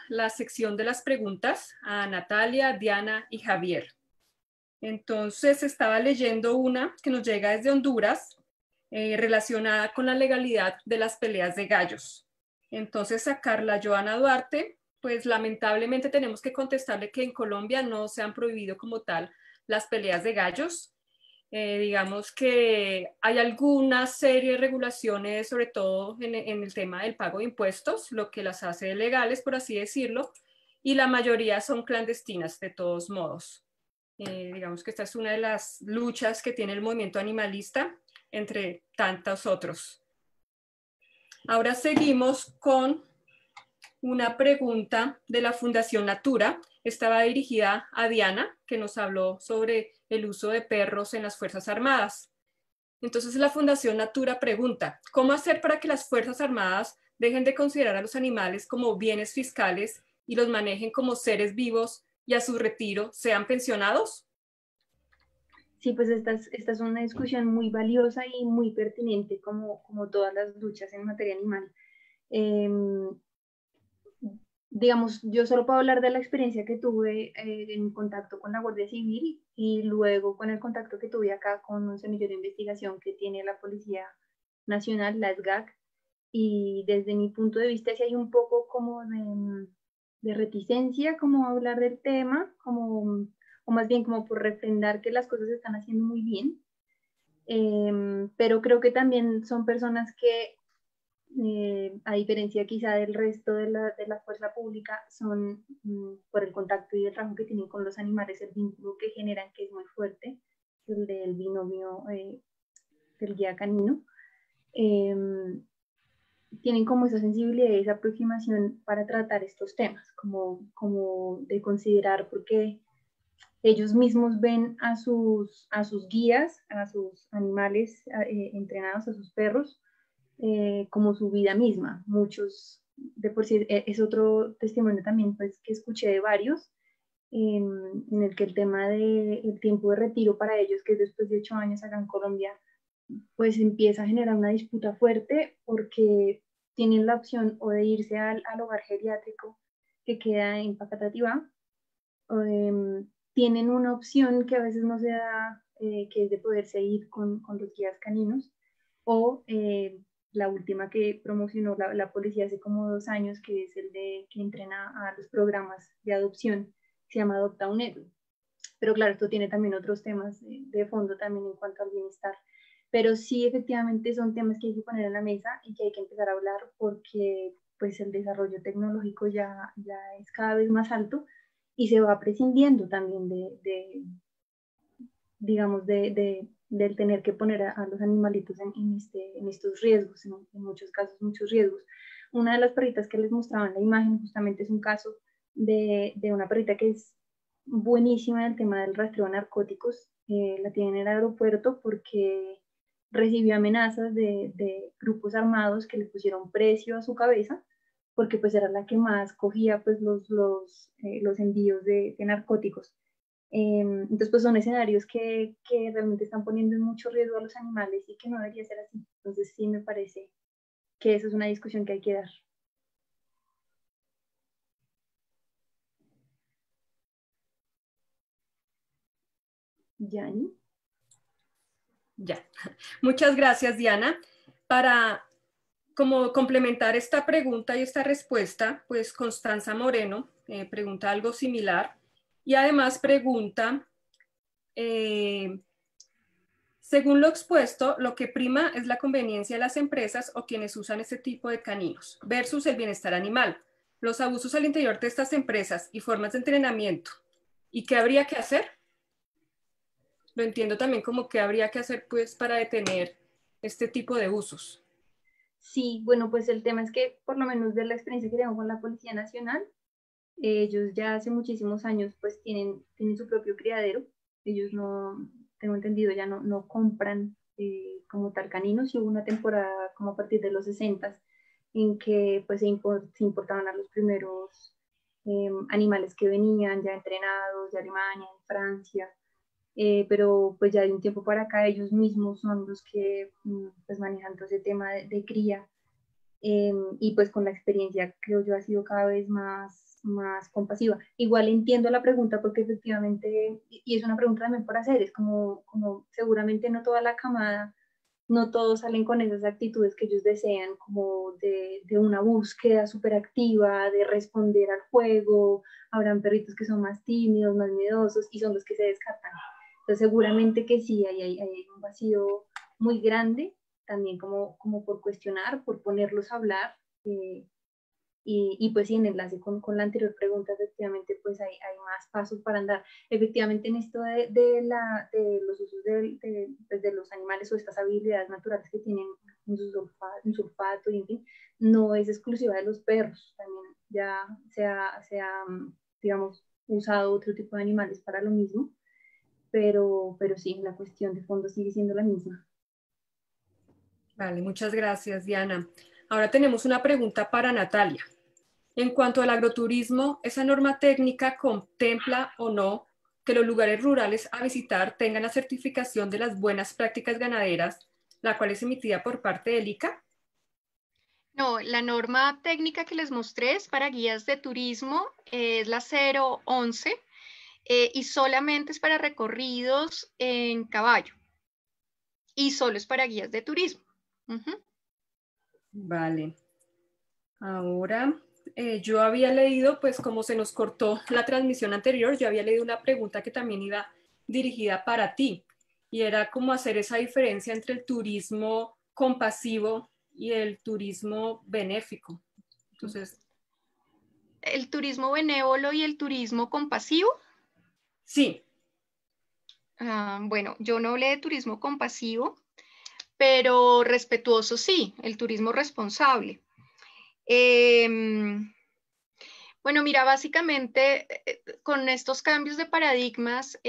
la sección de las preguntas a Natalia, Diana y Javier. Entonces estaba leyendo una que nos llega desde Honduras, relacionada con la legalidad de las peleas de gallos. Entonces a Carla Joana Duarte, pues lamentablemente tenemos que contestarle que en Colombia no se han prohibido como tal las peleas de gallos. Digamos que hay alguna serie de regulaciones, sobre todo en el tema del pago de impuestos, lo que las hace legales, por así decirlo, y la mayoría son clandestinas de todos modos. Digamos que esta es una de las luchas que tiene el movimiento animalista, entre tantos otros. Ahora seguimos con una pregunta de la Fundación Natura. Estaba dirigida a Diana, que nos habló sobre el uso de perros en las Fuerzas Armadas. Entonces la Fundación Natura pregunta, ¿cómo hacer para que las Fuerzas Armadas dejen de considerar a los animales como bienes fiscales y los manejen como seres vivos y a su retiro sean pensionados? Sí, pues esta es una discusión muy valiosa y muy pertinente como todas las luchas en materia animal. Digamos, yo solo puedo hablar de la experiencia que tuve en contacto con la Guardia Civil y luego con el contacto que tuve acá con un semillero de investigación que tiene la Policía Nacional, la SGAC, y desde mi punto de vista sí hay un poco como de reticencia como hablar del tema, como, o más bien como por refrendar que las cosas se están haciendo muy bien, pero creo que también son personas que a diferencia quizá del resto de la fuerza pública, son por el contacto y el trabajo que tienen con los animales, el vínculo que generan, que es muy fuerte, el del binomio del guía canino, tienen como esa sensibilidad y esa aproximación para tratar estos temas, como de considerar, porque ellos mismos ven a sus guías, a sus animales entrenados, a sus perros, como su vida misma. Muchos, de por sí, es otro testimonio también pues, que escuché de varios, en el que el tema del tiempo de retiro para ellos, que es después de 8 años acá en Colombia, pues empieza a generar una disputa fuerte porque tienen la opción o de irse al hogar geriátrico que queda en Facatativá, o tienen una opción que a veces no se da, que es de poderse ir con los guías caninos, o la última que promocionó la policía hace como 2 años, que es el de que entrena a los programas de adopción, se llama Adopta un Héroe. Pero claro, esto tiene también otros temas de fondo también en cuanto al bienestar. Pero sí, efectivamente, son temas que hay que poner en la mesa y que hay que empezar a hablar porque pues el desarrollo tecnológico ya es cada vez más alto y se va prescindiendo también digamos, del tener que poner a los animalitos en estos riesgos, en muchos casos, muchos riesgos. Una de las perritas que les mostraba en la imagen justamente es un caso de una perrita que es buenísima en el tema del rastreo de narcóticos. La tienen en el aeropuerto porque recibió amenazas de grupos armados que le pusieron precio a su cabeza porque pues era la que más cogía pues los envíos de narcóticos. Entonces, pues son escenarios que realmente están poniendo en mucho riesgo a los animales y que no debería ser así. Entonces, sí me parece que eso es una discusión que hay que dar. Yani. Ya. Muchas gracias, Diana. Para como complementar esta pregunta y esta respuesta, pues Constanza Moreno pregunta algo similar y además pregunta, según lo expuesto, lo que prima es la conveniencia de las empresas o quienes usan este tipo de caninos versus el bienestar animal, los abusos al interior de estas empresas y formas de entrenamiento. ¿Y qué habría que hacer? Lo entiendo también como que habría que hacer pues para detener este tipo de usos. Sí, bueno, pues el tema es que por lo menos de la experiencia que tengo con la Policía Nacional, ellos ya hace muchísimos años pues tienen su propio criadero. Ellos no, tengo entendido, ya no compran como tal caninos y hubo una temporada como a partir de los 60 en que pues se importaban a los primeros animales que venían ya entrenados de Alemania, de Francia, pero pues ya de un tiempo para acá ellos mismos son los que pues manejan todo ese tema de cría y pues con la experiencia creo yo ha sido cada vez más compasiva. Igual entiendo la pregunta porque efectivamente, y es una pregunta también por hacer, es como seguramente no toda la camada, no todos salen con esas actitudes que ellos desean, como de una búsqueda súper activa, de responder al juego. Habrán perritos que son más tímidos, más miedosos y son los que se descartan. Entonces seguramente que sí, hay un vacío muy grande, también como por cuestionar, por ponerlos a hablar. Y pues sí, en enlace con la anterior pregunta, efectivamente, pues hay más pasos para andar. Efectivamente, en esto de los usos pues de los animales o estas habilidades naturales que tienen en su olfato y en fin, no es exclusiva de los perros. También ya se ha, digamos, usado otro tipo de animales para lo mismo, pero sí, la cuestión de fondo sigue siendo la misma. Vale, muchas gracias, Diana. Ahora tenemos una pregunta para Natalia. En cuanto al agroturismo, ¿esa norma técnica contempla o no que los lugares rurales a visitar tengan la certificación de las buenas prácticas ganaderas, la cual es emitida por parte del ICA? No, la norma técnica que les mostré es para guías de turismo, es la 011 y solamente es para recorridos en caballo y solo es para guías de turismo. Vale. Ahora, yo había leído, pues como se nos cortó la transmisión anterior, yo había leído una pregunta que también iba dirigida para ti y era cómo hacer esa diferencia entre el turismo compasivo y el turismo benéfico. Entonces, El turismo benévolo y el turismo compasivo. sí. Bueno, yo no hablé de turismo compasivo, pero respetuoso sí, el turismo responsable. Bueno, mira, básicamente con estos cambios de paradigmas,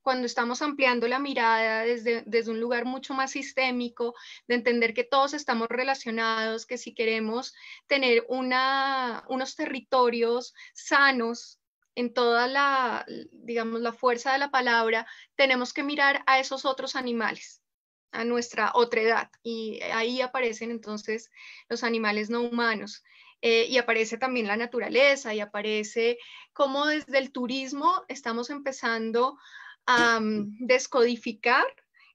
cuando estamos ampliando la mirada desde un lugar mucho más sistémico, de entender que todos estamos relacionados, que si queremos tener unos territorios sanos en toda la, digamos, la fuerza de la palabra, tenemos que mirar a esos otros animales, a nuestra otredad, y ahí aparecen entonces los animales no humanos. Y aparece también la naturaleza y aparece cómo desde el turismo estamos empezando a descodificar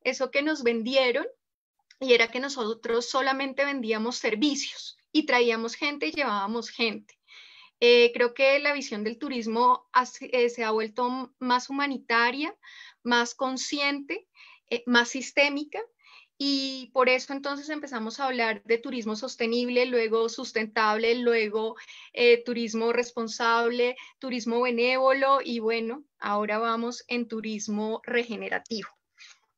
eso que nos vendieron y era que nosotros solamente vendíamos servicios y traíamos gente y llevábamos gente. Creo que la visión del turismo se ha vuelto más humanitaria, más consciente, más sistémica. Y por eso entonces empezamos a hablar de turismo sostenible, luego sustentable, luego turismo responsable, turismo benévolo y bueno, ahora vamos en turismo regenerativo,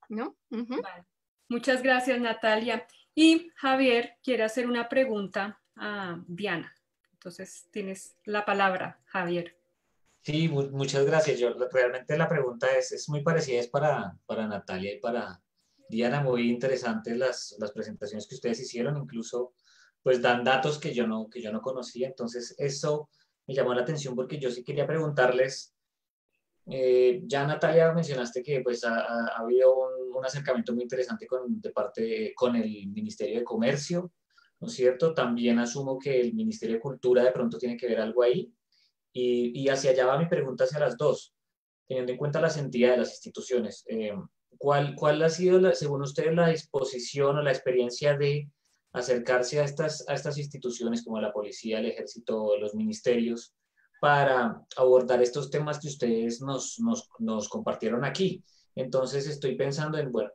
¿no? Vale. Muchas gracias, Natalia. Y Javier quiere hacer una pregunta a Diana. Entonces, tienes la palabra, Javier. Sí, muchas gracias. Realmente la pregunta es muy parecida, es para Natalia y para Diana. Muy interesantes las presentaciones que ustedes hicieron, incluso pues dan datos que yo no conocía. Entonces, eso me llamó la atención porque yo sí quería preguntarles, ya Natalia mencionaste que pues ha habido un acercamiento muy interesante con el Ministerio de Comercio, ¿no es cierto? También asumo que el Ministerio de Cultura de pronto tiene que ver algo ahí. Y hacia allá va mi pregunta hacia las dos, teniendo en cuenta las entidades, las instituciones. ¿Cuál ha sido, según ustedes, la disposición o la experiencia de acercarse a estas instituciones como la policía, el ejército, los ministerios, para abordar estos temas que ustedes nos compartieron aquí? Entonces estoy pensando en, bueno,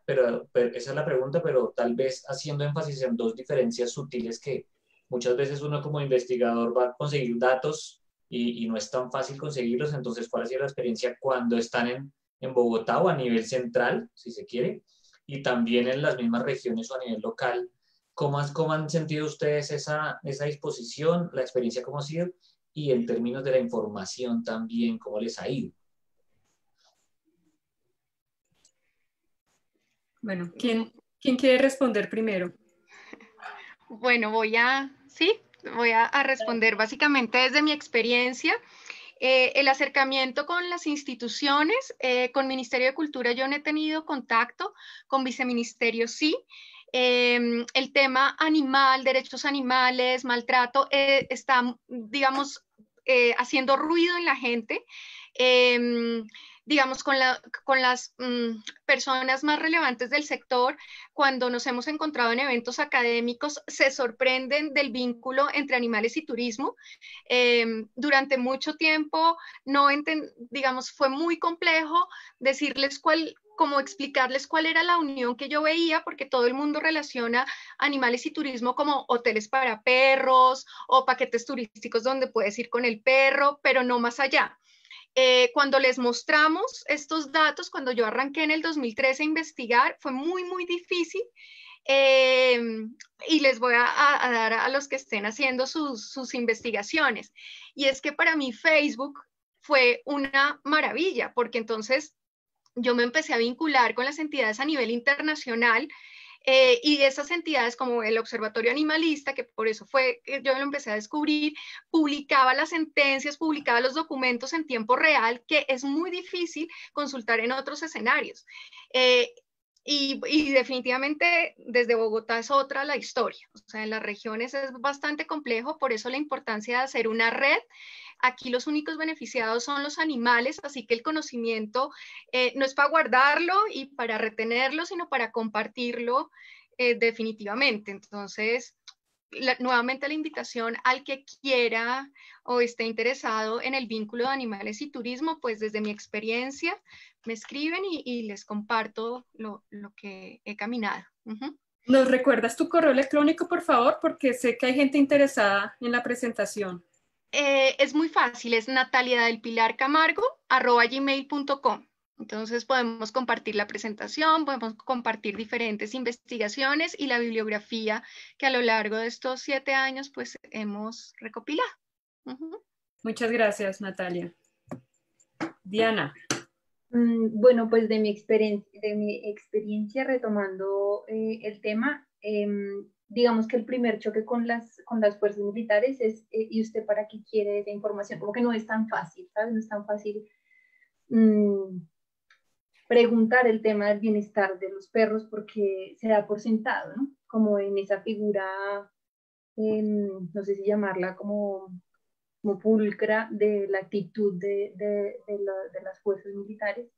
pero esa es la pregunta, pero tal vez haciendo énfasis en dos diferencias sutiles que muchas veces uno como investigador va a conseguir datos y no es tan fácil conseguirlos. Entonces, ¿cuál ha sido la experiencia cuando están en Bogotá o a nivel central, si se quiere, y también en las mismas regiones o a nivel local? ¿Cómo han sentido ustedes esa disposición, la experiencia cómo ha sido? Y en términos de la información también, ¿cómo les ha ido? Bueno, ¿quién quiere responder primero? Bueno, voy a responder básicamente desde mi experiencia. El acercamiento con las instituciones, con Ministerio de Cultura yo no he tenido contacto, con Viceministerio sí. El tema animal, derechos animales, maltrato, está, digamos, haciendo ruido en la gente. Digamos, con las personas más relevantes del sector, cuando nos hemos encontrado en eventos académicos, se sorprenden del vínculo entre animales y turismo. Durante mucho tiempo, digamos, fue muy complejo decirles como explicarles cuál era la unión que yo veía, porque todo el mundo relaciona animales y turismo como hoteles para perros o paquetes turísticos donde puedes ir con el perro, pero no más allá. Cuando les mostramos estos datos, cuando yo arranqué en el 2013 a investigar, fue muy, muy difícil. Y les voy a dar a los que estén haciendo sus investigaciones. Y es que para mí Facebook fue una maravilla, porque entonces yo me empecé a vincular con las entidades a nivel internacional, y esas entidades como el Observatorio Animalista, que por eso fue que yo lo empecé a descubrir, publicaba las sentencias, publicaba los documentos en tiempo real, que es muy difícil consultar en otros escenarios. Y definitivamente desde Bogotá es otra la historia. O sea, en las regiones es bastante complejo, por eso la importancia de hacer una red. Aquí los únicos beneficiados son los animales, así que el conocimiento no es para guardarlo y para retenerlo, sino para compartirlo definitivamente. Entonces, nuevamente la invitación al que quiera o esté interesado en el vínculo de animales y turismo, pues desde mi experiencia me escriben y les comparto lo que he caminado. ¿Nos recuerdas tu correo electrónico, por favor? Porque sé que hay gente interesada en la presentación. Es muy fácil, es nataliadelpilarcamargo@gmail.com. Entonces podemos compartir la presentación, podemos compartir diferentes investigaciones y la bibliografía que a lo largo de estos 7 años pues hemos recopilado. Muchas gracias, Natalia. Diana. Bueno, pues de mi experiencia retomando el tema, digamos que el primer choque con las fuerzas militares es, ¿y usted para qué quiere esa información? Como que no es tan fácil, ¿sabes? No es tan fácil preguntar el tema del bienestar de los perros porque se da por sentado, ¿no? Como en esa figura, no sé si llamarla como pulcra de la actitud de las fuerzas militares.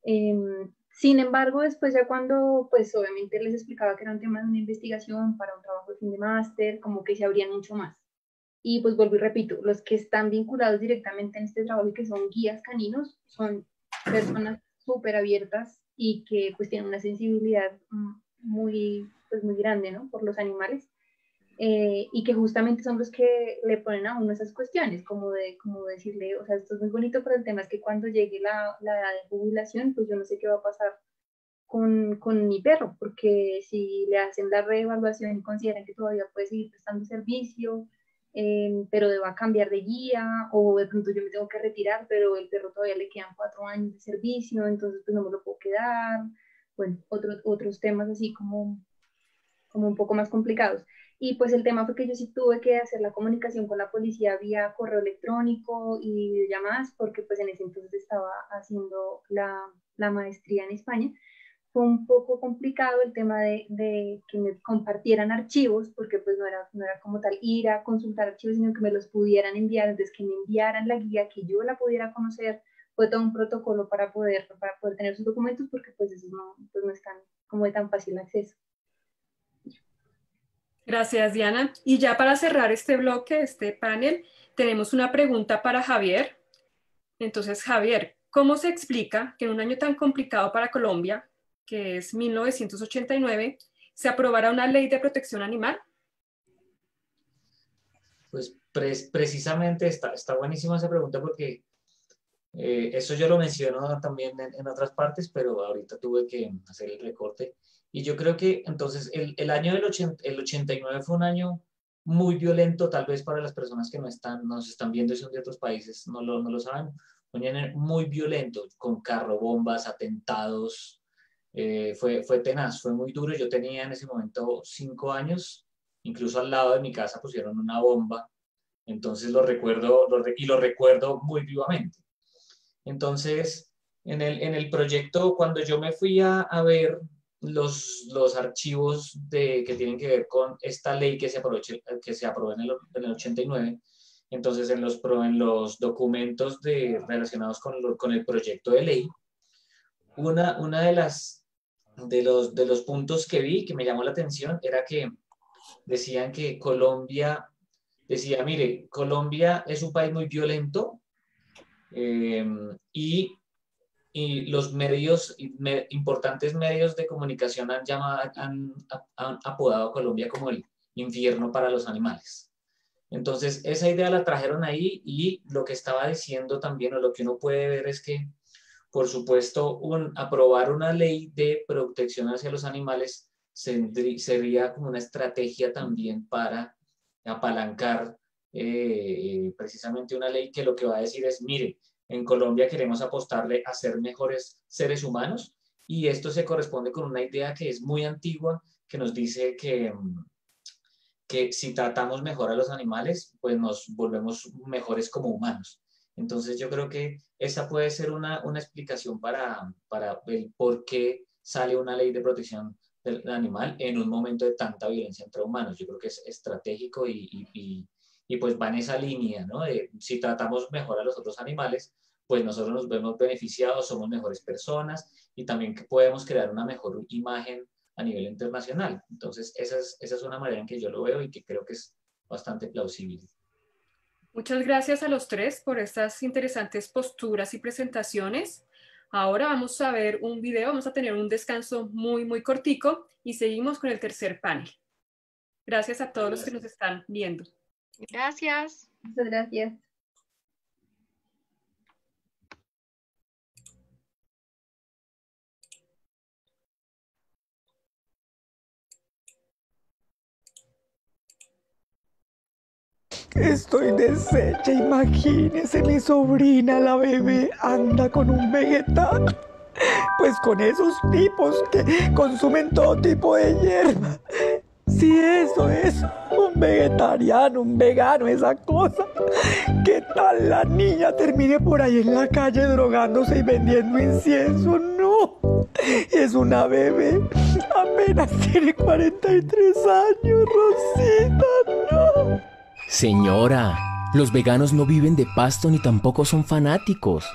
Sin embargo, después ya cuando, pues obviamente les explicaba que era un tema de una investigación para un trabajo de fin de máster, como que se abrían mucho más. Y pues vuelvo y repito, los que están vinculados directamente en este trabajo y que son guías caninos, son personas súper abiertas y que pues tienen una sensibilidad muy, pues, muy grande, ¿no? Por los animales. Y que justamente son los que le ponen a uno esas cuestiones, como decirle, o sea, esto es muy bonito, pero el tema es que cuando llegue la edad de jubilación, pues yo no sé qué va a pasar con mi perro, porque si le hacen la reevaluación y consideran que todavía puede seguir prestando servicio, pero va cambiar de guía, o de pronto yo me tengo que retirar, pero el perro todavía le quedan 4 años de servicio, entonces pues no me lo puedo quedar, bueno, otros temas así como un poco más complicados. Y pues el tema fue que yo sí tuve que hacer la comunicación con la policía vía correo electrónico y llamadas, porque pues en ese entonces estaba haciendo la maestría en España. Fue un poco complicado el tema de que me compartieran archivos, porque pues no era como tal ir a consultar archivos, sino que me los pudieran enviar, entonces que me enviaran la guía, que yo la pudiera conocer. Fue todo un protocolo para poder tener sus documentos, porque pues eso no es como de tan fácil acceso. Gracias, Diana. Y ya para cerrar este bloque, este panel, tenemos una pregunta para Javier. Entonces, Javier, ¿cómo se explica que en un año tan complicado para Colombia, que es 1989, se aprobara una ley de protección animal? Pues precisamente está buenísima esa pregunta porque eso yo lo menciono también en otras partes, pero ahorita tuve que hacer el recorte. Y yo creo que entonces el año el 89 fue un año muy violento, tal vez para las personas que nos están viendo y son de otros países, no lo saben. Un año muy violento, con carrobombas, atentados, fue tenaz, fue muy duro. Yo tenía en ese momento 5 años, incluso al lado de mi casa pusieron una bomba, entonces lo recuerdo muy vivamente. Entonces, en el proyecto, cuando yo me fui a ver los archivos que tienen que ver con esta ley que se aprobó en el 89. Entonces, en los documentos relacionados con el proyecto de ley, una de los puntos que vi que me llamó la atención era que decían que Colombia, mire, Colombia es un país muy violento y los importantes medios de comunicación han apodado a Colombia como el infierno para los animales. Entonces, esa idea la trajeron ahí, y lo que estaba diciendo también, o lo que uno puede ver, es que, por supuesto, aprobar una ley de protección hacia los animales sería como una estrategia también para apalancar precisamente una ley que lo que va a decir es, mire, en Colombia queremos apostarle a ser mejores seres humanos, y esto se corresponde con una idea que es muy antigua, que nos dice que si tratamos mejor a los animales, pues nos volvemos mejores como humanos. Entonces yo creo que esa puede ser una explicación para el por qué sale una ley de protección del animal en un momento de tanta violencia entre humanos. Yo creo que es estratégico y pues va en esa línea, ¿no? Si tratamos mejor a los otros animales, pues nosotros nos vemos beneficiados, somos mejores personas, y también que podemos crear una mejor imagen a nivel internacional. Entonces, esa es una manera en que yo lo veo y que creo que es bastante plausible. Muchas gracias a los tres por estas interesantes posturas y presentaciones. Ahora vamos a ver un video, vamos a tener un descanso muy, muy cortico y seguimos con el tercer panel. Gracias a todos los que nos están viendo. Gracias. Muchas gracias. Estoy deshecha, imagínese, mi sobrina, la bebé, anda con un vegetal. Pues con esos tipos que consumen todo tipo de hierba. Si eso es un vegetariano, un vegano, esa cosa, ¿qué tal la niña termine por ahí en la calle drogándose y vendiendo incienso? No, es una bebé, apenas tiene 43 años, Rosita, no. Señora, los veganos no viven de pasto ni tampoco son fanáticos.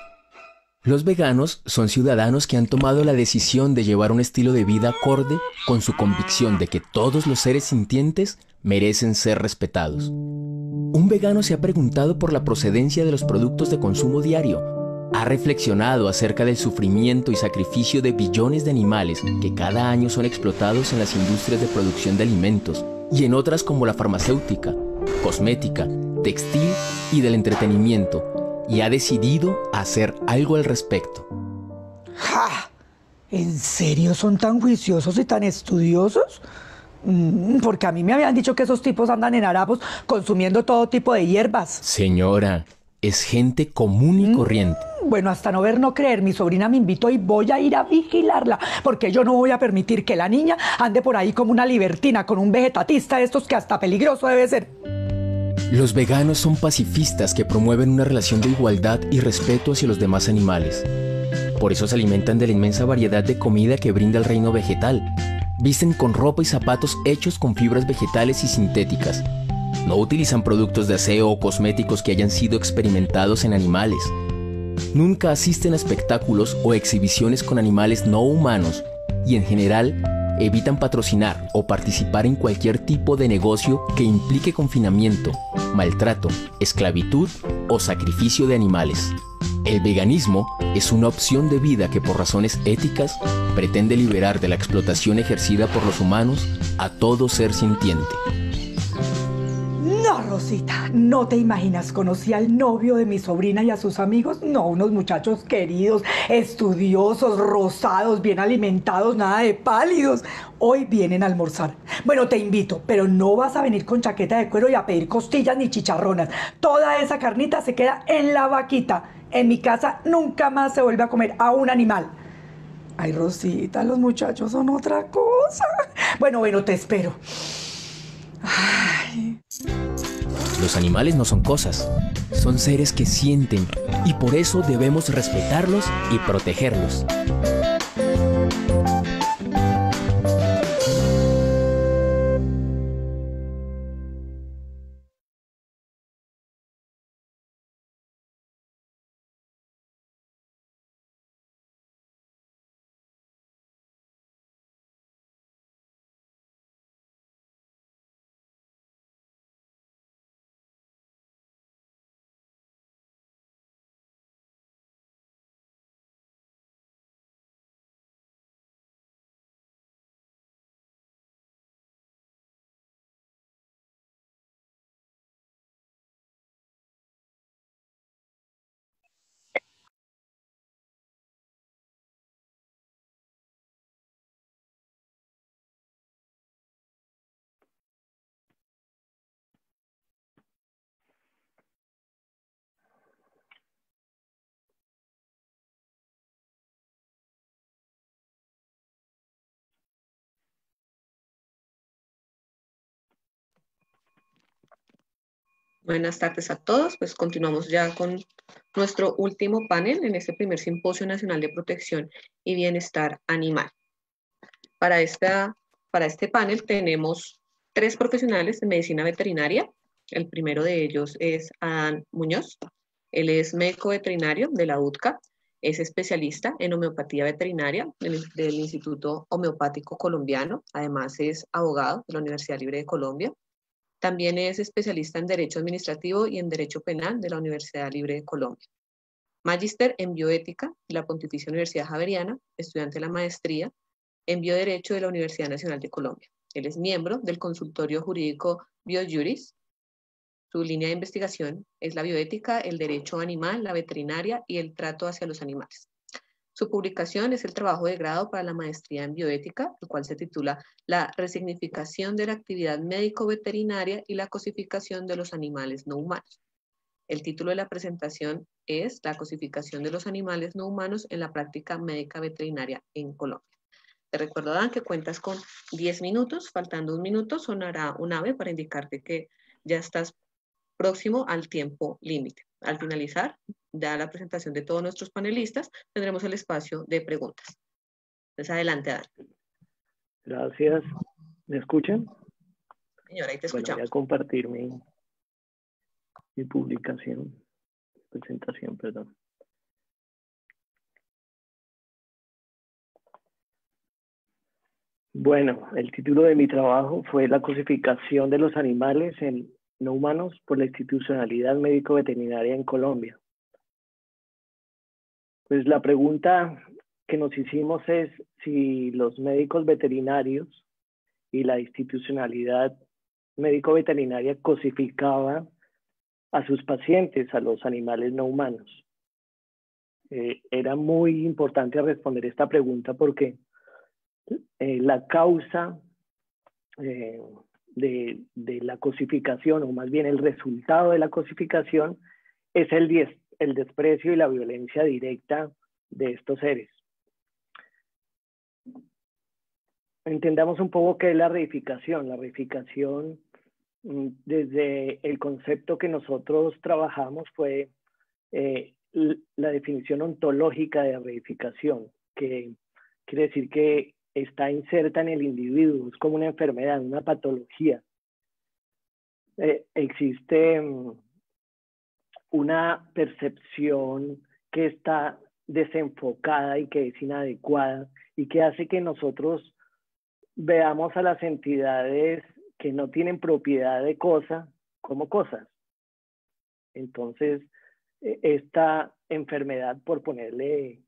Los veganos son ciudadanos que han tomado la decisión de llevar un estilo de vida acorde con su convicción de que todos los seres sintientes merecen ser respetados. Un vegano se ha preguntado por la procedencia de los productos de consumo diario. Ha reflexionado acerca del sufrimiento y sacrificio de billones de animales que cada año son explotados en las industrias de producción de alimentos y en otras como la farmacéutica, cosmética, textil y del entretenimiento, y ha decidido hacer algo al respecto. ¡Ja! ¿En serio son tan juiciosos y tan estudiosos? Porque a mí me habían dicho que esos tipos andan en harapos consumiendo todo tipo de hierbas. Señora, es gente común y corriente. Bueno, hasta no ver, no creer, mi sobrina me invitó y voy a ir a vigilarla, porque yo no voy a permitir que la niña ande por ahí como una libertina con un vegetatista de estos que hasta peligroso debe ser. Los veganos son pacifistas que promueven una relación de igualdad y respeto hacia los demás animales. Por eso se alimentan de la inmensa variedad de comida que brinda el reino vegetal. Visten con ropa y zapatos hechos con fibras vegetales y sintéticas. No utilizan productos de aseo o cosméticos que hayan sido experimentados en animales. Nunca asisten a espectáculos o exhibiciones con animales no humanos y en general evitan patrocinar o participar en cualquier tipo de negocio que implique confinamiento, maltrato, esclavitud o sacrificio de animales. El veganismo es una opción de vida que por razones éticas pretende liberar de la explotación ejercida por los humanos a todo ser sintiente. No, Rosita, no te imaginas, conocí al novio de mi sobrina y a sus amigos. No, unos muchachos queridos, estudiosos, rosados, bien alimentados, nada de pálidos. Hoy vienen a almorzar. Bueno, te invito, pero no vas a venir con chaqueta de cuero y a pedir costillas ni chicharronas. Toda esa carnita se queda en la vaquita. En mi casa nunca más se vuelve a comer a un animal. Ay, Rosita, los muchachos son otra cosa. Bueno, te espero. Ay. Los animales no son cosas, son seres que sienten y por eso debemos respetarlos y protegerlos. Buenas tardes a todos. Pues continuamos ya con nuestro último panel en este primer Simposio Nacional de Protección y Bienestar Animal. Para este panel tenemos 3 profesionales de medicina veterinaria. El primero de ellos es Adán Muñoz. Él es médico veterinario de la UTCA. Es especialista en homeopatía veterinaria del Instituto Homeopático Colombiano. Además es abogado de la Universidad Libre de Colombia. También es especialista en Derecho Administrativo y en Derecho Penal de la Universidad Libre de Colombia. Magíster en Bioética de la Pontificia Universidad Javeriana, estudiante de la maestría en Bioderecho de la Universidad Nacional de Colombia. Él es miembro del consultorio jurídico BioJuris. Su línea de investigación es la bioética, el derecho animal, la veterinaria y el trato hacia los animales. Su publicación es el trabajo de grado para la maestría en bioética, el cual se titula La resignificación de la actividad médico-veterinaria y la cosificación de los animales no humanos. El título de la presentación es La cosificación de los animales no humanos en la práctica médica veterinaria en Colombia. Te recuerdo, Dan, que cuentas con 10 minutos. Faltando 1 minuto, sonará un ave para indicarte que ya estás próximo al tiempo límite. Al finalizar, dada la presentación de todos nuestros panelistas, tendremos el espacio de preguntas. Entonces, adelante, Dan. Gracias. ¿Me escuchan? Señora, ahí te escuchamos. Bueno, voy a compartir mi presentación, perdón. Bueno, el título de mi trabajo fue La cosificación de los animales no humanos por la institucionalidad médico-veterinaria en Colombia. Pues la pregunta que nos hicimos es si los médicos veterinarios y la institucionalidad médico-veterinaria cosificaba a sus pacientes, a los animales no humanos. Era muy importante responder esta pregunta porque la causa de la cosificación, o más bien el resultado de la cosificación, es el desprecio y la violencia directa de estos seres. Entendamos un poco qué es la reificación. La reificación, desde el concepto que nosotros trabajamos, fue la definición ontológica de reificación, que quiere decir que está inserta en el individuo, es como una enfermedad, una patología. Existe una percepción que está desenfocada y que es inadecuada y que hace que nosotros veamos a las entidades que no tienen propiedad de cosa como cosas. Entonces, esta enfermedad, por ponerle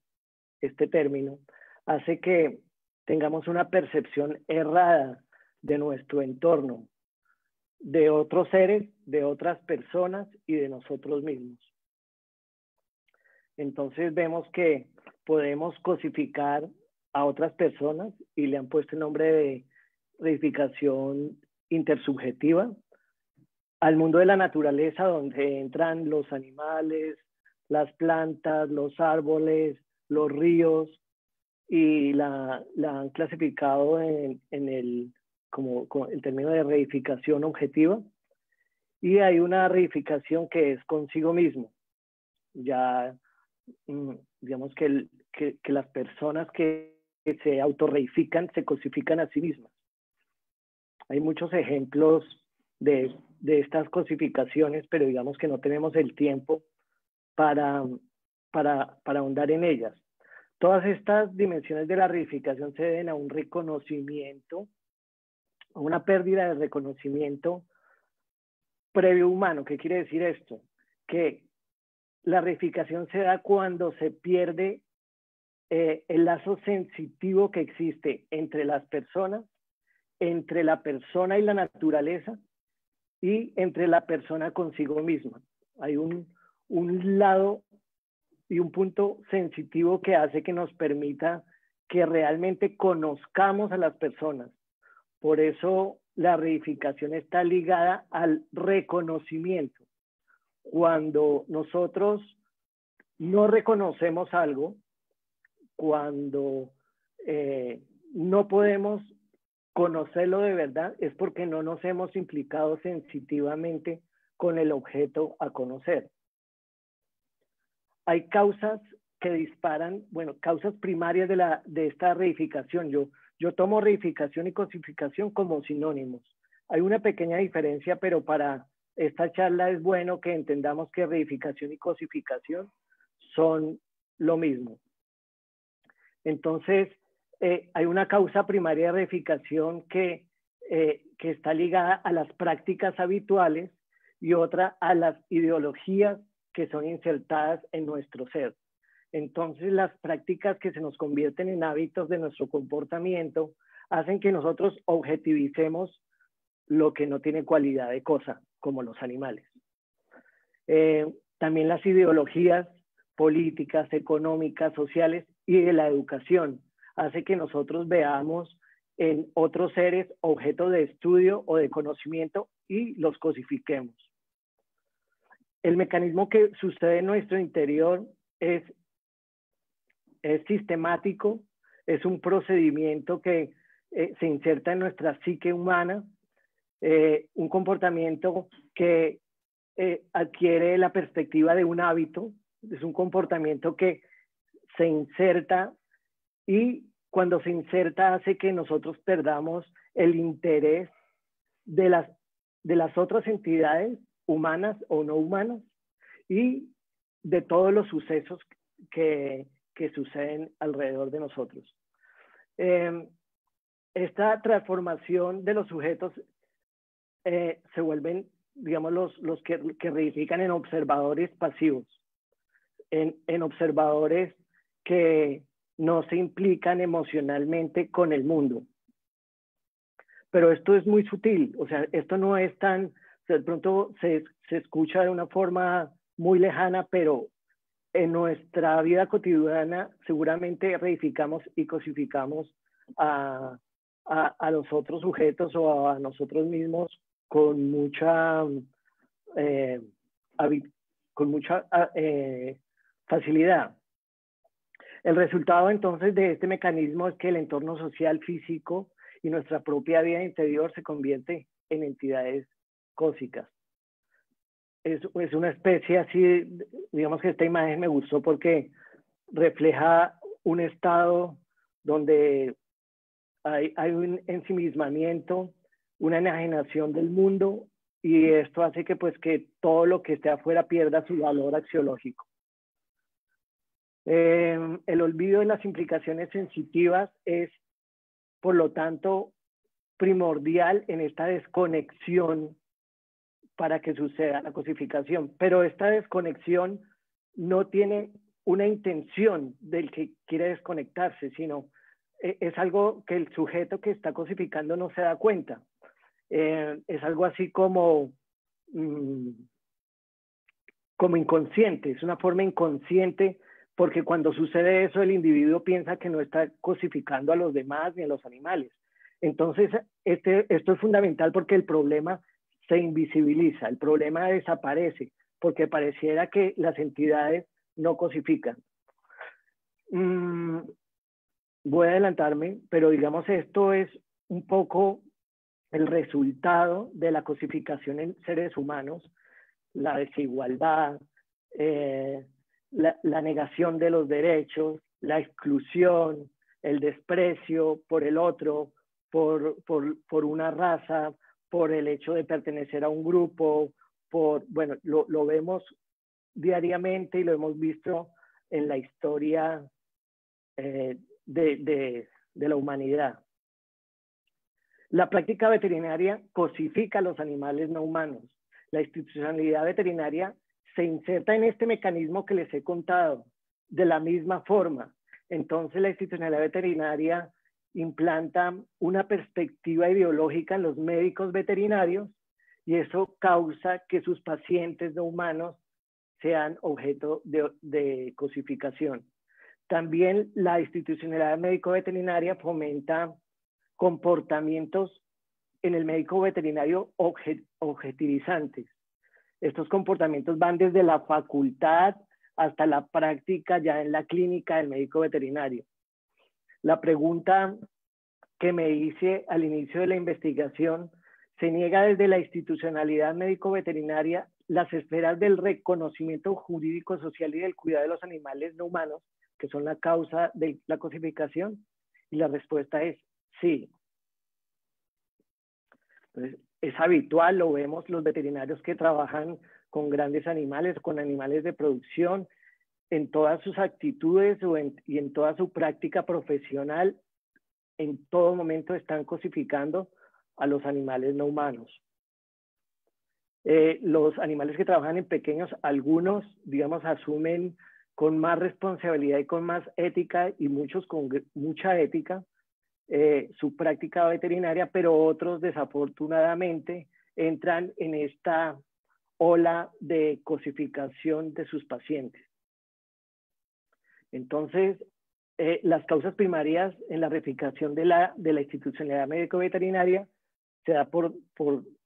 este término, hace que tengamos una percepción errada de nuestro entorno, de otros seres, de otras personas y de nosotros mismos. Entonces vemos que podemos cosificar a otras personas y le han puesto el nombre de reificación intersubjetiva al mundo de la naturaleza, donde entran los animales, las plantas, los árboles, los ríos, y la han clasificado como el término de reificación objetiva. Y hay una reificación que es consigo mismo. Ya, digamos que las personas que se autorreifican se cosifican a sí mismas. Hay muchos ejemplos de estas cosificaciones, pero digamos que no tenemos el tiempo para ahondar en ellas. Todas estas dimensiones de la reificación se deben a un reconocimiento, a una pérdida de reconocimiento previo humano. ¿Qué quiere decir esto? Que la reificación se da cuando se pierde el lazo sensitivo que existe entre las personas, entre la persona y la naturaleza, y entre la persona consigo misma. Hay un lado y un punto sensitivo que hace que nos permita que realmente conozcamos a las personas. Por eso la reificación está ligada al reconocimiento. Cuando nosotros no reconocemos algo, cuando no podemos conocerlo de verdad, es porque no nos hemos implicado sensitivamente con el objeto a conocer. Hay causas que disparan, bueno, causas primarias de esta reificación. Yo tomo reificación y cosificación como sinónimos. Hay una pequeña diferencia, pero para esta charla es bueno que entendamos que reificación y cosificación son lo mismo. Entonces, hay una causa primaria de reificación que está ligada a las prácticas habituales y otra a las ideologías que son insertadas en nuestro ser. Entonces, las prácticas que se nos convierten en hábitos de nuestro comportamiento hacen que nosotros objetivicemos lo que no tiene cualidad de cosa, como los animales. También las ideologías políticas, económicas, sociales y de la educación hace que nosotros veamos en otros seres objetos de estudio o de conocimiento y los cosifiquemos. El mecanismo que sucede en nuestro interior es sistemático, es un procedimiento que se inserta en nuestra psique humana, un comportamiento que adquiere la perspectiva de un hábito, es un comportamiento que se inserta y cuando se inserta hace que nosotros perdamos el interés de las otras entidades humanas o no humanas y de todos los sucesos que suceden alrededor de nosotros. Esta transformación de los sujetos se vuelven, digamos, los que reifican en observadores pasivos, en observadores que no se implican emocionalmente con el mundo. Pero esto es muy sutil, o sea, esto no es tan, o sea, de pronto se escucha de una forma muy lejana, pero en nuestra vida cotidiana seguramente reificamos y cosificamos a los otros sujetos o a nosotros mismos con mucha facilidad. El resultado entonces de este mecanismo es que el entorno social, físico y nuestra propia vida interior se convierte en entidades cósicas. Es una especie así, digamos que esta imagen me gustó porque refleja un estado donde hay un ensimismamiento, una enajenación del mundo, y esto hace que pues que todo lo que esté afuera pierda su valor axiológico. El olvido de las implicaciones sensitivas es, por lo tanto, primordial en esta desconexión para que suceda la cosificación. Pero esta desconexión no tiene una intención del que quiere desconectarse, sino es algo que el sujeto que está cosificando no se da cuenta. Es algo así como inconsciente, es una forma inconsciente, porque cuando sucede eso el individuo piensa que no está cosificando a los demás ni a los animales. Entonces esto es fundamental porque el problema se invisibiliza, el problema desaparece, porque pareciera que las entidades no cosifican. Voy a adelantarme, pero digamos esto es un poco el resultado de la cosificación en seres humanos, la desigualdad, la negación de los derechos, la exclusión, el desprecio por el otro, por una raza, por el hecho de pertenecer a un grupo, bueno, lo vemos diariamente y lo hemos visto en la historia de la humanidad. La práctica veterinaria cosifica a los animales no humanos. La institucionalidad veterinaria se inserta en este mecanismo que les he contado de la misma forma. Entonces la institucionalidad veterinaria implanta una perspectiva ideológica en los médicos veterinarios y eso causa que sus pacientes no humanos sean objeto de cosificación. También la institucionalidad médico-veterinaria fomenta comportamientos en el médico veterinario objetivizantes. Estos comportamientos van desde la facultad hasta la práctica ya en la clínica del médico veterinario. La pregunta que me hice al inicio de la investigación, se niega desde la institucionalidad médico-veterinaria las esferas del reconocimiento jurídico, social y del cuidado de los animales no humanos, que son la causa de la cosificación? Y la respuesta es sí. Entonces, es habitual, lo vemos los veterinarios que trabajan con grandes animales, con animales de producción, en todas sus actitudes y en toda su práctica profesional, en todo momento están cosificando a los animales no humanos. Los animales que trabajan en pequeños, algunos, digamos, asumen con más responsabilidad y con más ética, y muchos con mucha ética, su práctica veterinaria, pero otros desafortunadamente entran en esta ola de cosificación de sus pacientes. Entonces, las causas primarias en la reificación de la institucionalidad médico-veterinaria se da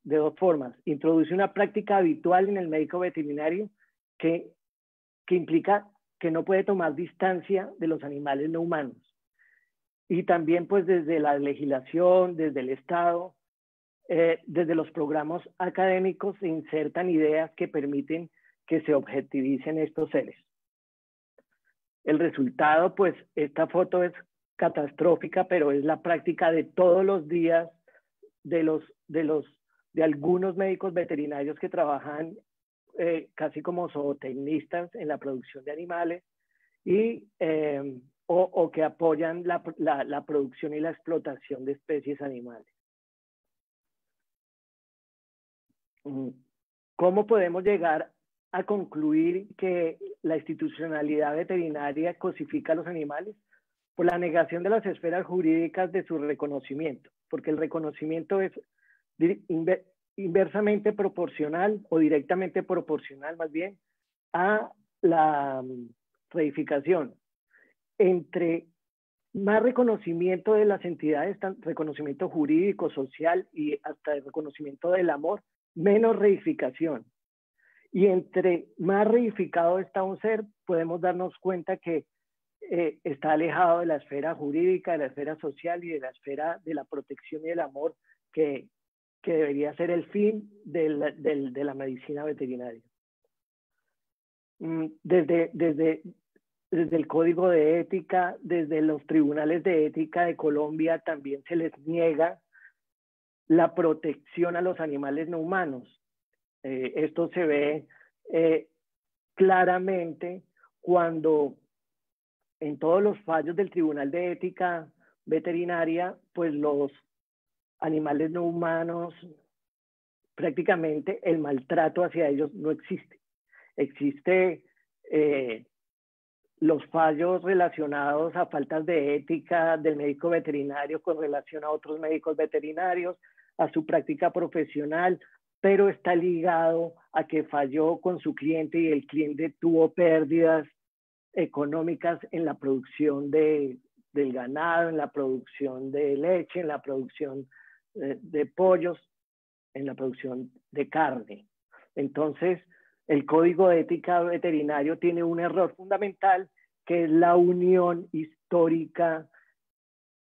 de dos formas. Introduce una práctica habitual en el médico veterinario que implica que no puede tomar distancia de los animales no humanos. Y también pues desde la legislación, desde el Estado, desde los programas académicos se insertan ideas que permiten que se objetivicen estos seres. El resultado, pues esta foto es catastrófica, pero es la práctica de todos los días de algunos médicos veterinarios que trabajan casi como zootecnistas en la producción de animales y o que apoyan la producción y la explotación de especies animales. ¿Cómo podemos llegar a concluir que la institucionalidad veterinaria cosifica a los animales? Por la negación de las esferas jurídicas de su reconocimiento, porque el reconocimiento es inversamente proporcional o directamente proporcional más bien a la reificación. Entre más reconocimiento de las entidades, reconocimiento jurídico, social y hasta el reconocimiento del amor, menos reificación. Y entre más reificado está un ser, podemos darnos cuenta que está alejado de la esfera jurídica, de la esfera social y de la esfera de la protección y del amor que debería ser el fin de la medicina veterinaria. Desde el Código de Ética, desde los tribunales de ética de Colombia, también se les niega la protección a los animales no humanos. Esto se ve claramente cuando en todos los fallos del Tribunal de Ética Veterinaria, pues los animales no humanos, prácticamente el maltrato hacia ellos no existe. Existe los fallos relacionados a faltas de ética del médico veterinario con relación a otros médicos veterinarios, a su práctica profesional, pero está ligado a que falló con su cliente y el cliente tuvo pérdidas económicas en la producción del ganado, en la producción de leche, en la producción de pollos, en la producción de carne. Entonces, el Código de Ética Veterinario tiene un error fundamental, que es la unión histórica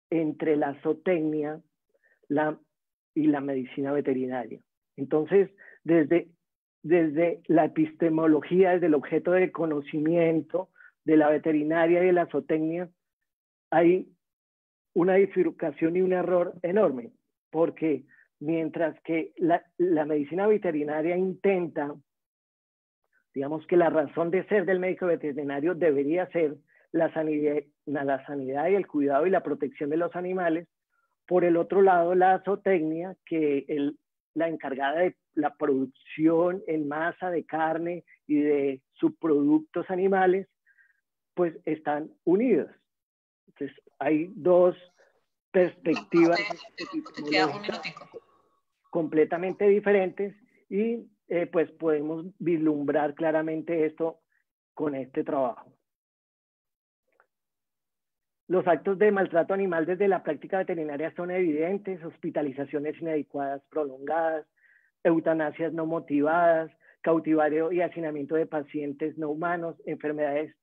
entre la zootecnia y la medicina veterinaria. Entonces, desde la epistemología, desde el objeto de conocimiento de la veterinaria y de la zootecnia, hay una bifurcación y un error enorme, porque mientras que la medicina veterinaria intenta, digamos que la razón de ser del médico veterinario debería ser la sanidad y el cuidado y la protección de los animales, por el otro lado la zootecnia, que la encargada de la producción en masa de carne y de subproductos animales, pues están unidos. Entonces hay dos perspectivas completamente diferentes y pues podemos vislumbrar claramente esto con este trabajo. Los actos de maltrato animal desde la práctica veterinaria son evidentes: hospitalizaciones inadecuadas prolongadas, eutanasias no motivadas, cautivario y hacinamiento de pacientes no humanos, enfermedades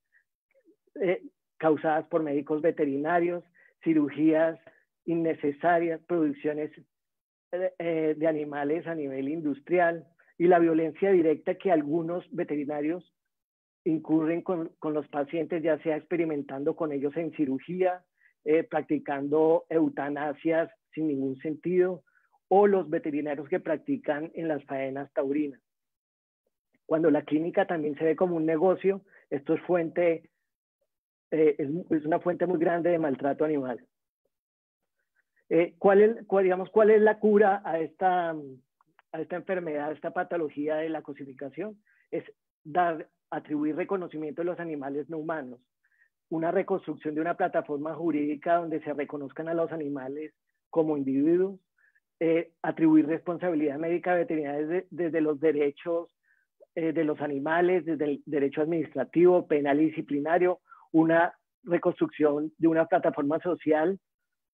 causadas por médicos veterinarios, cirugías innecesarias, producciones de animales a nivel industrial y la violencia directa que algunos veterinarios incurren con los pacientes, ya sea experimentando con ellos en cirugía, practicando eutanasias sin ningún sentido, o los veterinarios que practican en las faenas taurinas. Cuando la clínica también se ve como un negocio, esto es una fuente muy grande de maltrato animal. ¿Cuál es la cura a esta enfermedad, a esta patología de la cosificación? Es atribuir reconocimiento de los animales no humanos, una reconstrucción de una plataforma jurídica donde se reconozcan a los animales como individuos, atribuir responsabilidad médica veterinaria desde los derechos de los animales, desde el derecho administrativo, penal y disciplinario, una reconstrucción de una plataforma social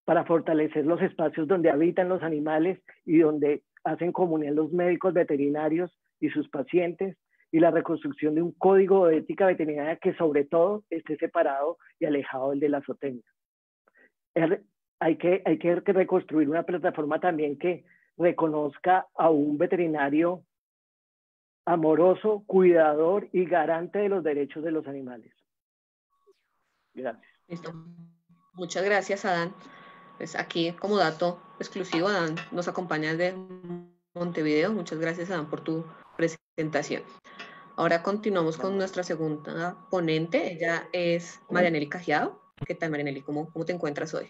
para fortalecer los espacios donde habitan los animales y donde hacen comunión los médicos veterinarios y sus pacientes, y la reconstrucción de un código de ética veterinaria que sobre todo esté separado y alejado del de la zootecnia. Hay que reconstruir una plataforma también que reconozca a un veterinario amoroso, cuidador y garante de los derechos de los animales. Gracias. Listo. Muchas gracias, Adán. Pues aquí, como dato exclusivo, Adán nos acompaña desde Montevideo. Muchas gracias, Adán, por tu presentación. Ahora continuamos con nuestra segunda ponente. Ella es Marianely Cajiado. ¿Qué tal, Marianely? ¿Cómo te encuentras hoy?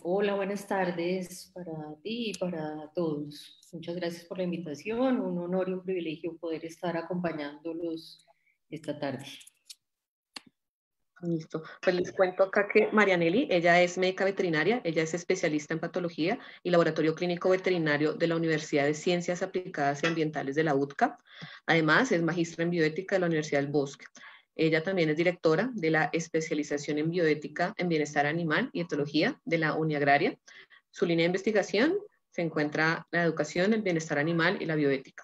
Hola, buenas tardes para ti y para todos. Muchas gracias por la invitación. Un honor y un privilegio poder estar acompañándolos esta tarde. Listo. Pues les cuento acá que Marianely, ella es médica veterinaria, ella es especialista en patología y laboratorio clínico veterinario de la Universidad de Ciencias Aplicadas y Ambientales de la UTCA. Además, es magistra en bioética de la Universidad del Bosque. Ella también es directora de la especialización en bioética en bienestar animal y etología de la Uniagraria. Su línea de investigación se encuentra la educación, el bienestar animal y la bioética.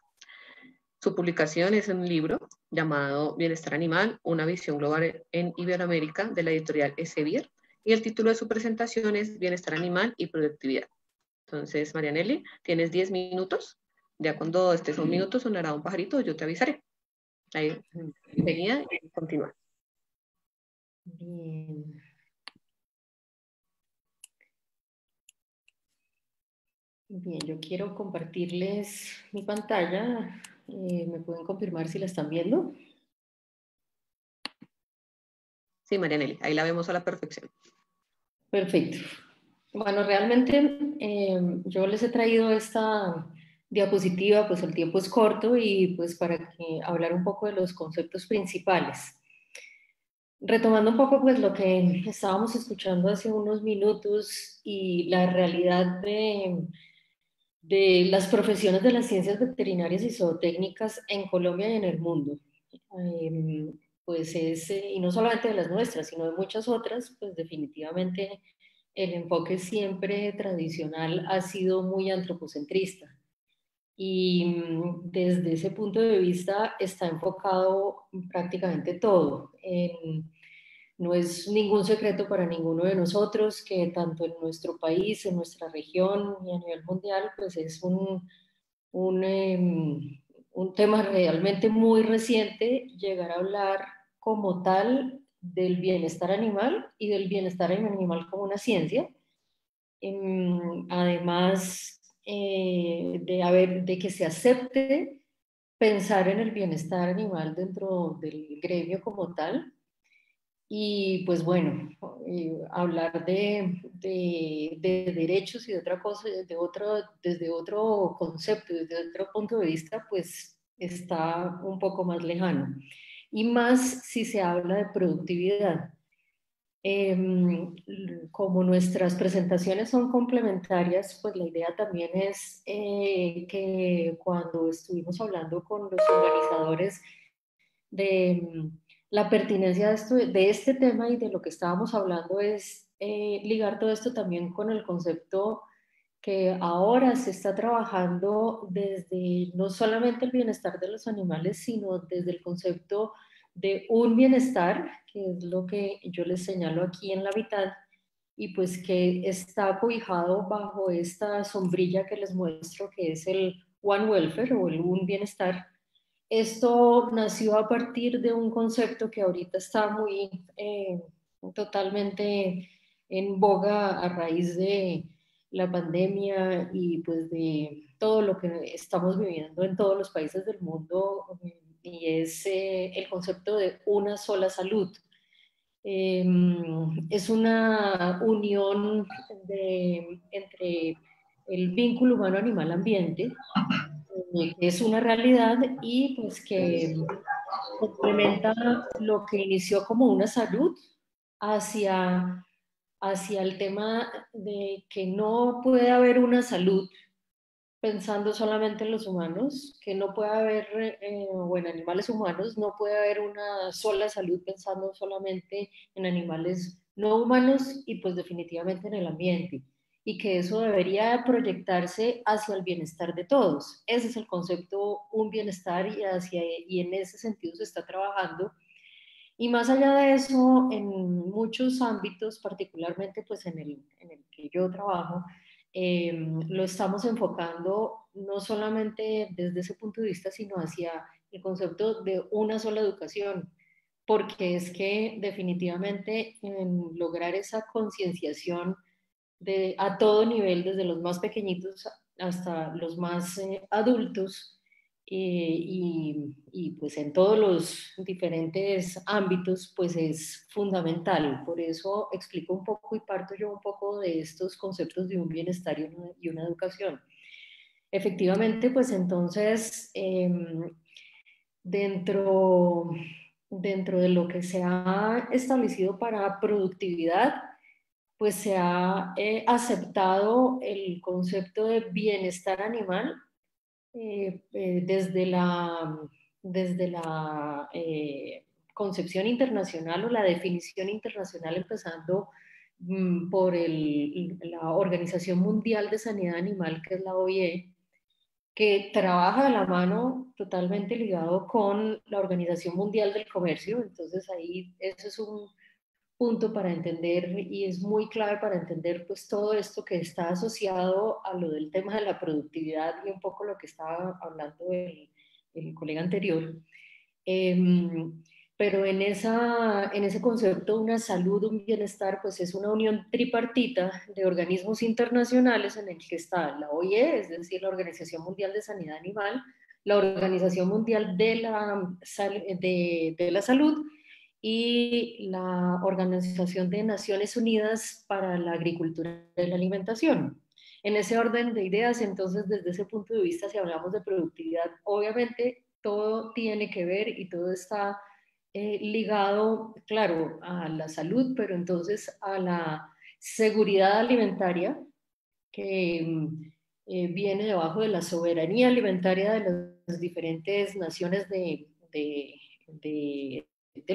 Su publicación es un libro llamado Bienestar Animal, una visión global en Iberoamérica, de la editorial Elsevier, y el título de su presentación es Bienestar Animal y Productividad. Entonces, Marianely, tienes 10 minutos. Ya cuando estés a un minuto sonará un pajarito, yo te avisaré. Ahí, bienvenida y continúa. Bien. Bien, yo quiero compartirles mi pantalla. ¿Me pueden confirmar si la están viendo? Sí, Marianely, ahí la vemos a la perfección. Perfecto. Bueno, realmente yo les he traído esta diapositiva, pues el tiempo es corto y pues para hablar un poco de los conceptos principales. Retomando un poco pues lo que estábamos escuchando hace unos minutos y la realidad de las profesiones de las ciencias veterinarias y zootécnicas en Colombia y en el mundo. Pues y no solamente de las nuestras, sino de muchas otras, pues definitivamente el enfoque siempre tradicional ha sido muy antropocentrista. Y desde ese punto de vista está enfocado prácticamente todo. No es ningún secreto para ninguno de nosotros que tanto en nuestro país, en nuestra región y a nivel mundial, pues es un tema realmente muy reciente llegar a hablar como tal del bienestar animal y del bienestar animal como una ciencia. Además de que se acepte pensar en el bienestar animal dentro del gremio como tal. Y pues bueno, hablar de derechos y de otra cosa, desde otro concepto, desde otro punto de vista, pues está un poco más lejano. Y más si se habla de productividad. Como nuestras presentaciones son complementarias, pues la idea también es que cuando estuvimos hablando con los organizadores de la pertinencia de este tema y de lo que estábamos hablando es ligar todo esto también con el concepto que ahora se está trabajando desde no solamente el bienestar de los animales, sino desde el concepto de un bienestar, que es lo que yo les señalo aquí en la mitad, y pues que está cobijado bajo esta sombrilla que les muestro, que es el One Welfare o el un bienestar. Esto nació a partir de un concepto que ahorita está muy totalmente en boga a raíz de la pandemia y pues de todo lo que estamos viviendo en todos los países del mundo, y es el concepto de una sola salud. Es una unión entre el vínculo humano-animal-ambiente, que es una realidad y pues que complementa lo que inició como una salud hacia el tema de que no puede haber una salud pensando solamente en los humanos, que no puede haber, o en animales humanos, no puede haber una sola salud pensando solamente en animales no humanos y pues definitivamente en el ambiente, y que eso debería proyectarse hacia el bienestar de todos. Ese es el concepto, un bienestar, y en ese sentido se está trabajando. Y más allá de eso, en muchos ámbitos, particularmente pues en el que yo trabajo, lo estamos enfocando no solamente desde ese punto de vista, sino hacia el concepto de una sola educación, porque es que definitivamente en lograr esa concienciación a todo nivel, desde los más pequeñitos hasta los más adultos, y pues en todos los diferentes ámbitos, pues es fundamental. Por eso explico un poco y parto yo un poco de estos conceptos de un bienestar y una educación. Efectivamente, pues entonces, dentro de lo que se ha establecido para productividad, pues se ha aceptado el concepto de bienestar animal desde la concepción internacional o la definición internacional, empezando por la Organización Mundial de Sanidad Animal, que es la OIE, que trabaja de la mano totalmente ligado con la Organización Mundial del Comercio. Entonces ahí eso es un punto para entender, y es muy clave para entender pues todo esto que está asociado a lo del tema de la productividad y un poco lo que estaba hablando el colega anterior. Pero en ese concepto de una salud, un bienestar, pues es una unión tripartita de organismos internacionales en el que está la OIE, es decir, la Organización Mundial de Sanidad Animal, la Organización Mundial de la Salud y la Organización de Naciones Unidas para la Agricultura y la Alimentación. En ese orden de ideas, entonces, desde ese punto de vista, si hablamos de productividad, obviamente todo tiene que ver y todo está ligado, claro, a la salud, pero entonces a la seguridad alimentaria, que viene debajo de la soberanía alimentaria de las diferentes naciones del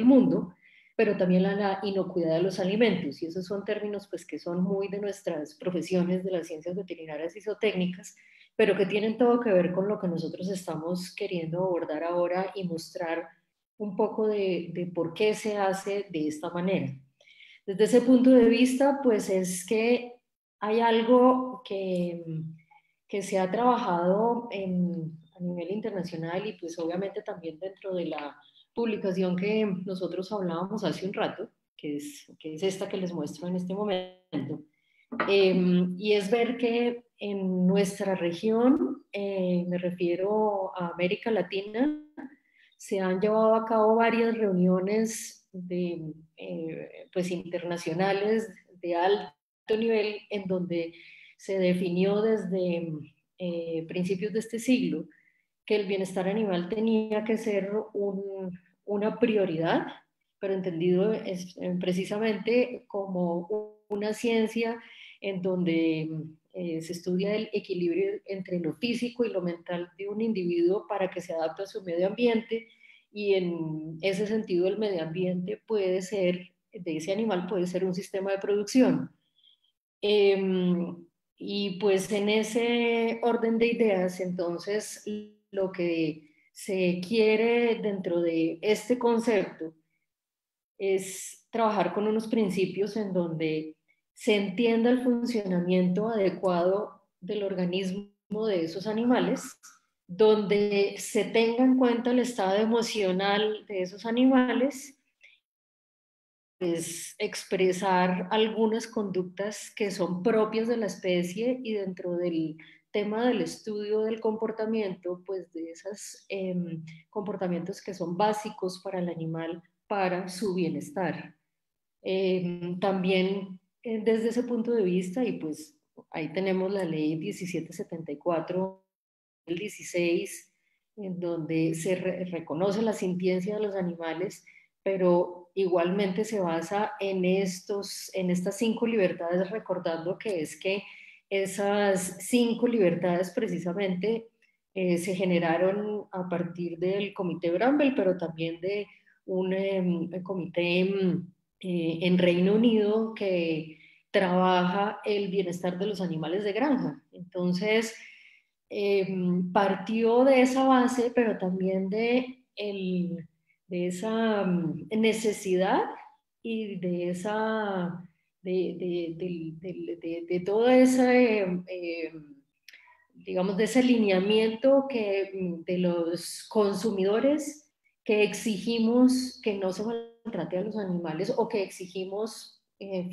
mundo, pero también a la inocuidad de los alimentos. Y esos son términos pues, que son muy de nuestras profesiones de las ciencias veterinarias y zootécnicas, pero que tienen todo que ver con lo que nosotros estamos queriendo abordar ahora y mostrar un poco de por qué se hace de esta manera. Desde ese punto de vista, pues es que hay algo que se ha trabajado a nivel internacional y pues obviamente también dentro de la publicación que nosotros hablábamos hace un rato, que es esta que les muestro en este momento, y es ver que en nuestra región, me refiero a América Latina, se han llevado a cabo varias reuniones pues internacionales de alto nivel en donde se definió desde principios de este siglo que el bienestar animal tenía que ser una prioridad, pero entendido precisamente como una ciencia en donde se estudia el equilibrio entre lo físico y lo mental de un individuo para que se adapte a su medio ambiente, y en ese sentido el medio ambiente puede ser, de ese animal puede ser un sistema de producción. Y pues en ese orden de ideas, entonces, lo que se quiere dentro de este concepto es trabajar con unos principios en donde se entienda el funcionamiento adecuado del organismo de esos animales, donde se tenga en cuenta el estado emocional de esos animales, es expresar algunas conductas que son propias de la especie y dentro del tema del estudio del comportamiento, pues de esos comportamientos que son básicos para el animal para su bienestar. También desde ese punto de vista, y pues ahí tenemos la ley 1774 del 16, en donde se reconoce la sintiencia de los animales, pero igualmente se basa en estas 5 libertades, recordando que es que esas 5 libertades precisamente se generaron a partir del Comité Bramble, pero también de un comité en Reino Unido que trabaja el bienestar de los animales de granja. Entonces, partió de esa base, pero también de esa necesidad y de esa de todo ese digamos de ese lineamiento de los consumidores que exigimos que no se maltrate a los animales o que exigimos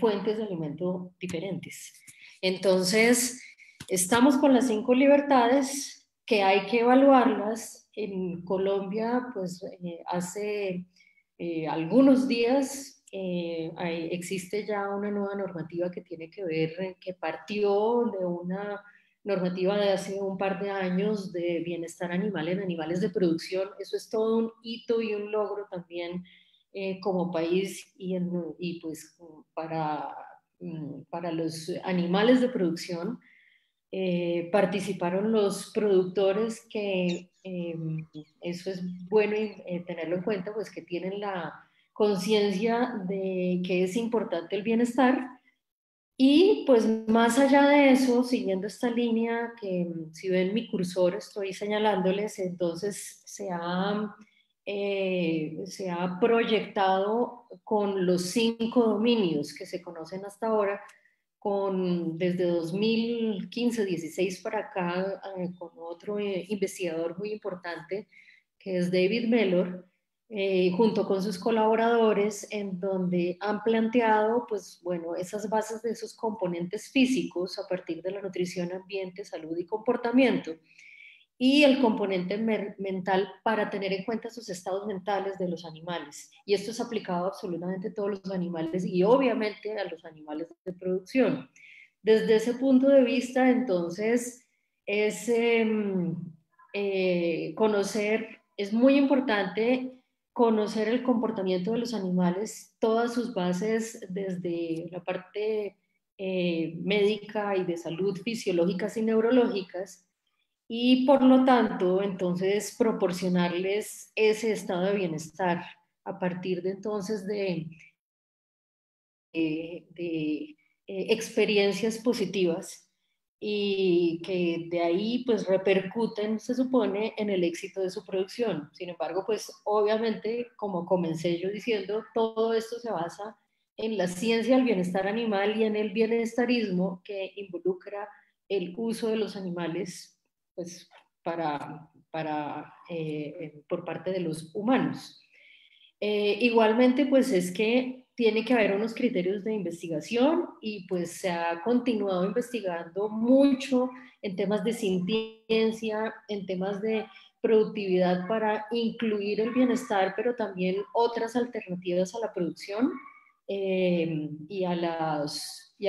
fuentes de alimento diferentes. Entonces, estamos con las 5 libertades que hay que evaluarlas. En Colombia, pues hace algunos días existe ya una nueva normativa que tiene que ver, que partió de una normativa de hace un par de años de bienestar animal en animales de producción. Eso es todo un hito y un logro también como país y pues para los animales de producción. Participaron los productores que eso es bueno tenerlo en cuenta, pues que tienen la conciencia de que es importante el bienestar. Y pues más allá de eso, siguiendo esta línea que si ven mi cursor estoy señalándoles, entonces se ha proyectado con los 5 dominios que se conocen hasta ahora, desde 2015-16 para acá, con otro investigador muy importante que es David Mellor, junto con sus colaboradores, en donde han planteado, pues bueno, esas bases de esos componentes físicos a partir de la nutrición, ambiente, salud y comportamiento, y el componente mental para tener en cuenta sus estados mentales de los animales. Y esto es aplicado a absolutamente todos los animales y obviamente a los animales de producción. Desde ese punto de vista, entonces, es conocer, es muy importante conocer el comportamiento de los animales, todas sus bases, desde la parte médica y de salud fisiológicas y neurológicas, y por lo tanto, entonces, proporcionarles ese estado de bienestar a partir de entonces de experiencias positivas y que de ahí pues repercuten, se supone, en el éxito de su producción. Sin embargo, pues obviamente, como comencé yo diciendo, todo esto se basa en la ciencia del bienestar animal y en el bienestarismo que involucra el uso de los animales pues, por parte de los humanos. Igualmente, pues es que tiene que haber unos criterios de investigación y pues se ha continuado investigando mucho en temas de sintiencia, en temas de productividad para incluir el bienestar, pero también otras alternativas a la producción y a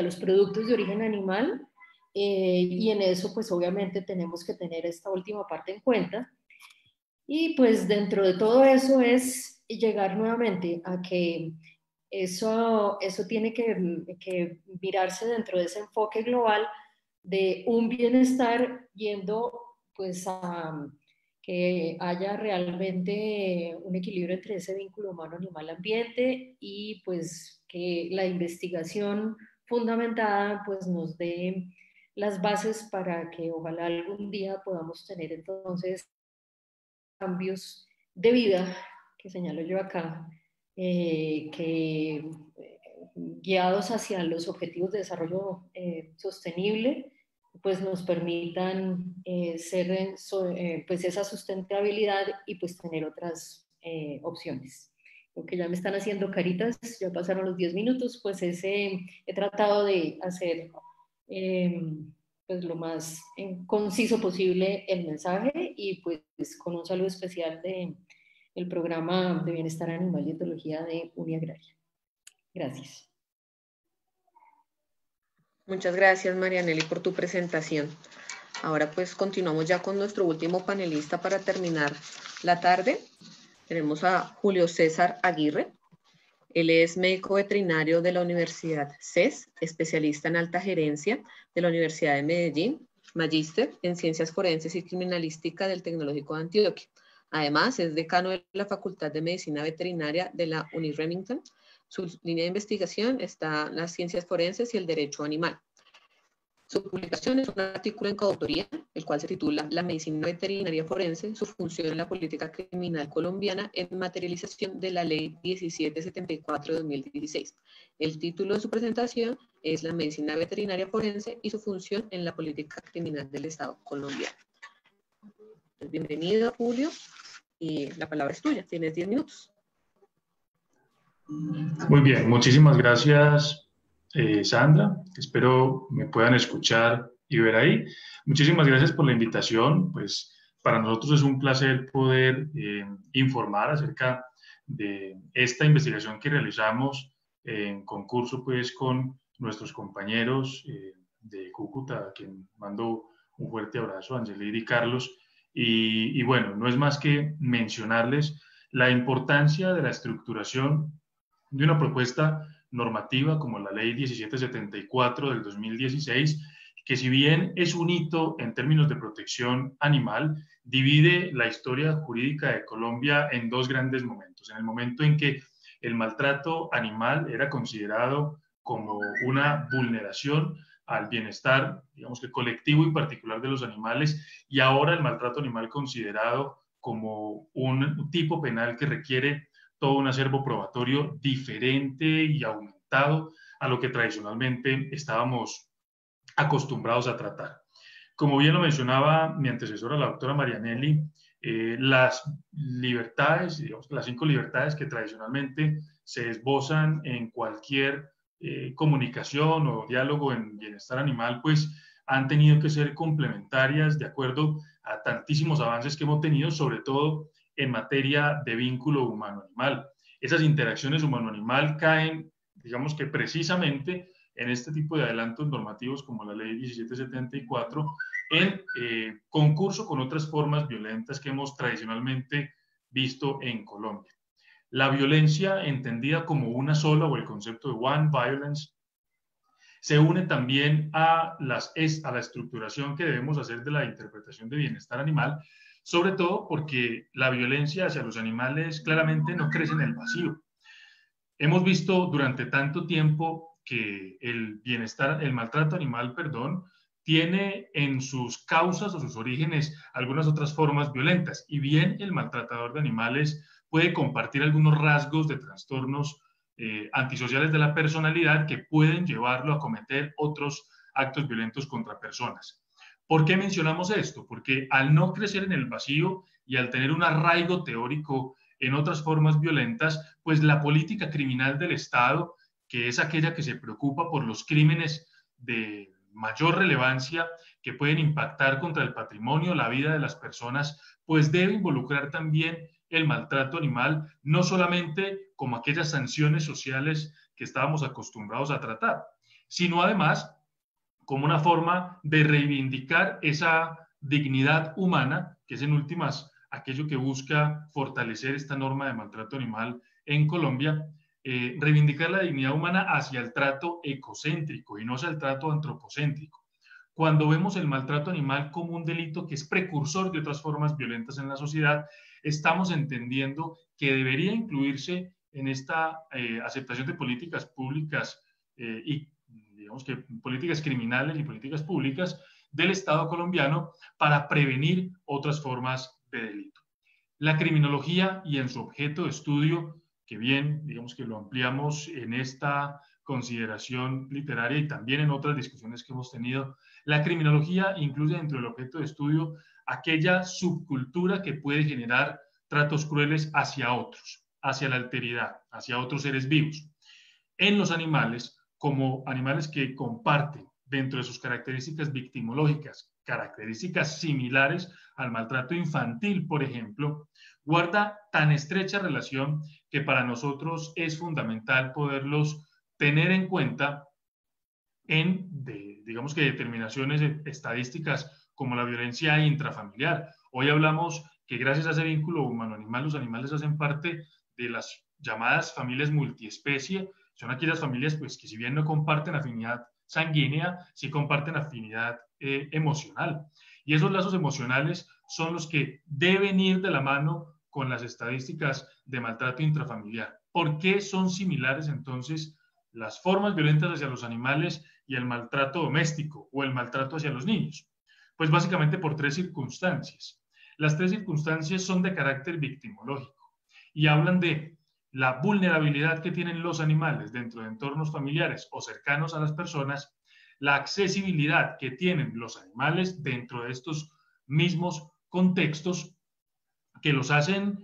los productos de origen animal. Y en eso pues obviamente tenemos que tener esta última parte en cuenta. Y pues dentro de todo eso es llegar nuevamente a que eso tiene que mirarse dentro de ese enfoque global de un bienestar yendo pues a que haya realmente un equilibrio entre ese vínculo humano-animal-ambiente y pues que la investigación fundamentada pues nos dé las bases para que ojalá algún día podamos tener entonces cambios de vida que señalo yo acá, que guiados hacia los objetivos de desarrollo sostenible, pues nos permitan ser pues esa sustentabilidad y pues tener otras opciones. Lo que ya me están haciendo caritas, ya pasaron los 10 minutos, pues he tratado de hacer pues lo más conciso posible el mensaje y pues con un saludo especial del programa de Bienestar Animal y Etología de Uniagraria. Gracias. Muchas gracias, Marianely, por tu presentación. Ahora pues continuamos ya con nuestro último panelista para terminar la tarde. Tenemos a Julio César Aguirre. Él es médico veterinario de la Universidad CES, especialista en alta gerencia de la Universidad de Medellín, magíster en Ciencias Forenses y Criminalística del Tecnológico de Antioquia. Además, es decano de la Facultad de Medicina Veterinaria de la Uni Remington. Su línea de investigación está en las ciencias forenses y el derecho animal. Su publicación es un artículo en coautoría, el cual se titula La medicina veterinaria forense, su función en la política criminal colombiana en materialización de la Ley 1774 de 2016. El título de su presentación es La medicina veterinaria forense y su función en la política criminal del Estado colombiano. Bienvenido, Julio, y la palabra es tuya, tienes 10 minutos. Muy bien, muchísimas gracias, Sandra. Espero me puedan escuchar y ver ahí. Muchísimas gracias por la invitación. Pues para nosotros es un placer poder informar acerca de esta investigación que realizamos en concurso pues con nuestros compañeros de Cúcuta, a quien mando un fuerte abrazo, Angelique y Carlos. Y bueno, no es más que mencionarles la importancia de la estructuración de una propuesta normativa como la Ley 1774 del 2016, que si bien es un hito en términos de protección animal, divide la historia jurídica de Colombia en dos grandes momentos. En el momento en que el maltrato animal era considerado como una vulneración al bienestar, digamos que colectivo y particular de los animales, y ahora el maltrato animal considerado como un tipo penal que requiere todo un acervo probatorio diferente y aumentado a lo que tradicionalmente estábamos acostumbrados a tratar. Como bien lo mencionaba mi antecesora, la doctora Marianely, las libertades, digamos, las 5 libertades que tradicionalmente se esbozan en cualquier comunicación o diálogo en bienestar animal, pues han tenido que ser complementarias de acuerdo a tantísimos avances que hemos tenido, sobre todo en materia de vínculo humano-animal. Esas interacciones humano-animal caen, digamos que precisamente en este tipo de adelantos normativos como la Ley 1774, en concurso con otras formas violentas que hemos tradicionalmente visto en Colombia. La violencia entendida como una sola o el concepto de one violence se une también a la estructuración que debemos hacer de la interpretación de bienestar animal, sobre todo porque la violencia hacia los animales claramente no crece en el vacío. Hemos visto durante tanto tiempo que el maltrato animal, tiene en sus causas o sus orígenes algunas otras formas violentas. Y bien, el maltratador de animales puede compartir algunos rasgos de trastornos antisociales de la personalidad que pueden llevarlo a cometer otros actos violentos contra personas. ¿Por qué mencionamos esto? Porque al no crecer en el vacío y al tener un arraigo teórico en otras formas violentas, pues la política criminal del Estado, que es aquella que se preocupa por los crímenes de mayor relevancia que pueden impactar contra el patrimonio, la vida de las personas, pues debe involucrar también el maltrato animal, no solamente como aquellas sanciones sociales que estábamos acostumbrados a tratar, sino además como una forma de reivindicar esa dignidad humana, que es en últimas aquello que busca fortalecer esta norma de maltrato animal en Colombia, reivindicar la dignidad humana hacia el trato ecocéntrico y no hacia el trato antropocéntrico. Cuando vemos el maltrato animal como un delito que es precursor de otras formas violentas en la sociedad, estamos entendiendo que debería incluirse en esta aceptación de políticas públicas y digamos que políticas criminales y políticas públicas del Estado colombiano para prevenir otras formas de delito. La criminología y en su objeto de estudio, que bien, digamos que lo ampliamos en esta consideración literaria y también en otras discusiones que hemos tenido, la criminología incluye dentro del objeto de estudio aquella subcultura que puede generar tratos crueles hacia otros, hacia la alteridad, hacia otros seres vivos. En los animales, como animales que comparten dentro de sus características victimológicas, características similares al maltrato infantil, por ejemplo, guarda tan estrecha relación que para nosotros es fundamental poderlos tener en cuenta en, digamos que, determinaciones estadísticas como la violencia intrafamiliar. Hoy hablamos que gracias a ese vínculo humano-animal, los animales hacen parte de las llamadas familias multiespecie. Son aquellas familias pues, que si bien no comparten afinidad sanguínea, sí comparten afinidad emocional. Y esos lazos emocionales son los que deben ir de la mano con las estadísticas de maltrato intrafamiliar. ¿Por qué son similares entonces las formas violentas hacia los animales y el maltrato doméstico o el maltrato hacia los niños? Pues básicamente por tres circunstancias. Las tres circunstancias son de carácter victimológico y hablan de la vulnerabilidad que tienen los animales dentro de entornos familiares o cercanos a las personas, la accesibilidad que tienen los animales dentro de estos mismos contextos que los hacen,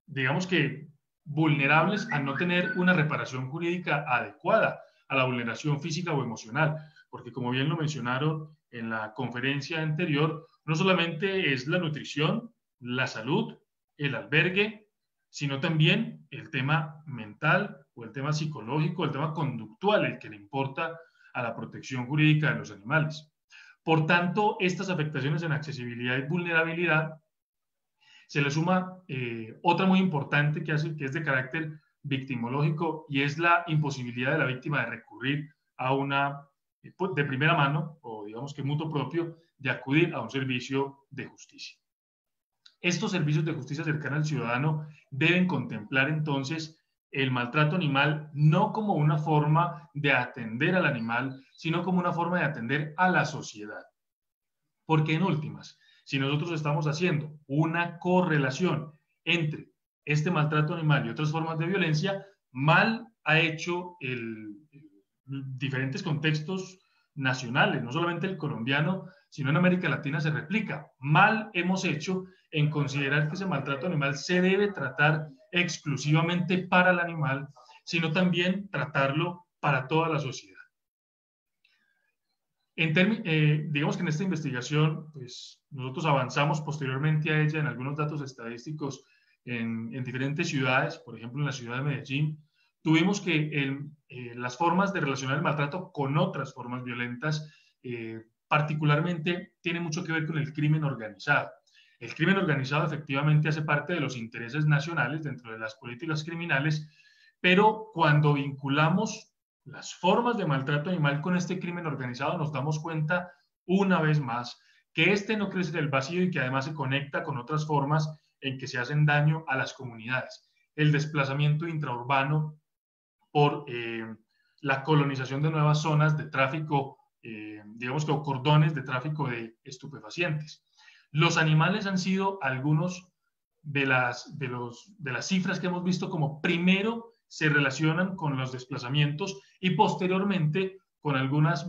digamos que, vulnerables a no tener una reparación jurídica adecuada a la vulneración física o emocional, porque como bien lo mencionaron en la conferencia anterior, no solamente es la nutrición, la salud, el albergue, sino también el tema mental o el tema psicológico, el tema conductual, el que le importa a la protección jurídica de los animales. Por tanto, estas afectaciones en accesibilidad y vulnerabilidad se le suma otra muy importante que es de carácter victimológico y es la imposibilidad de la víctima de recurrir a una, de primera mano, o digamos que mutuo propio, de acudir a un servicio de justicia. Estos servicios de justicia cercana al ciudadano deben contemplar entonces el maltrato animal no como una forma de atender al animal, sino como una forma de atender a la sociedad. Porque en últimas, si nosotros estamos haciendo una correlación entre este maltrato animal y otras formas de violencia, mal ha hecho diferentes contextos nacionales, no solamente el colombiano, sino en América Latina se replica. Mal hemos hecho en considerar que ese maltrato animal se debe tratar exclusivamente para el animal, sino también tratarlo para toda la sociedad. Digamos que en esta investigación, pues nosotros avanzamos posteriormente a ella en algunos datos estadísticos en diferentes ciudades, por ejemplo en la ciudad de Medellín, tuvimos que las formas de relacionar el maltrato con otras formas violentas, particularmente tiene mucho que ver con el crimen organizado. El crimen organizado efectivamente hace parte de los intereses nacionales dentro de las políticas criminales, pero cuando vinculamos las formas de maltrato animal con este crimen organizado, nos damos cuenta una vez más que este no crece del vacío y que además se conecta con otras formas en que se hacen daño a las comunidades. El desplazamiento intraurbano por la colonización de nuevas zonas de tráfico, digamos que o cordones de tráfico de estupefacientes. Los animales han sido algunos de las cifras que hemos visto como primero se relacionan con los desplazamientos y posteriormente con algunas,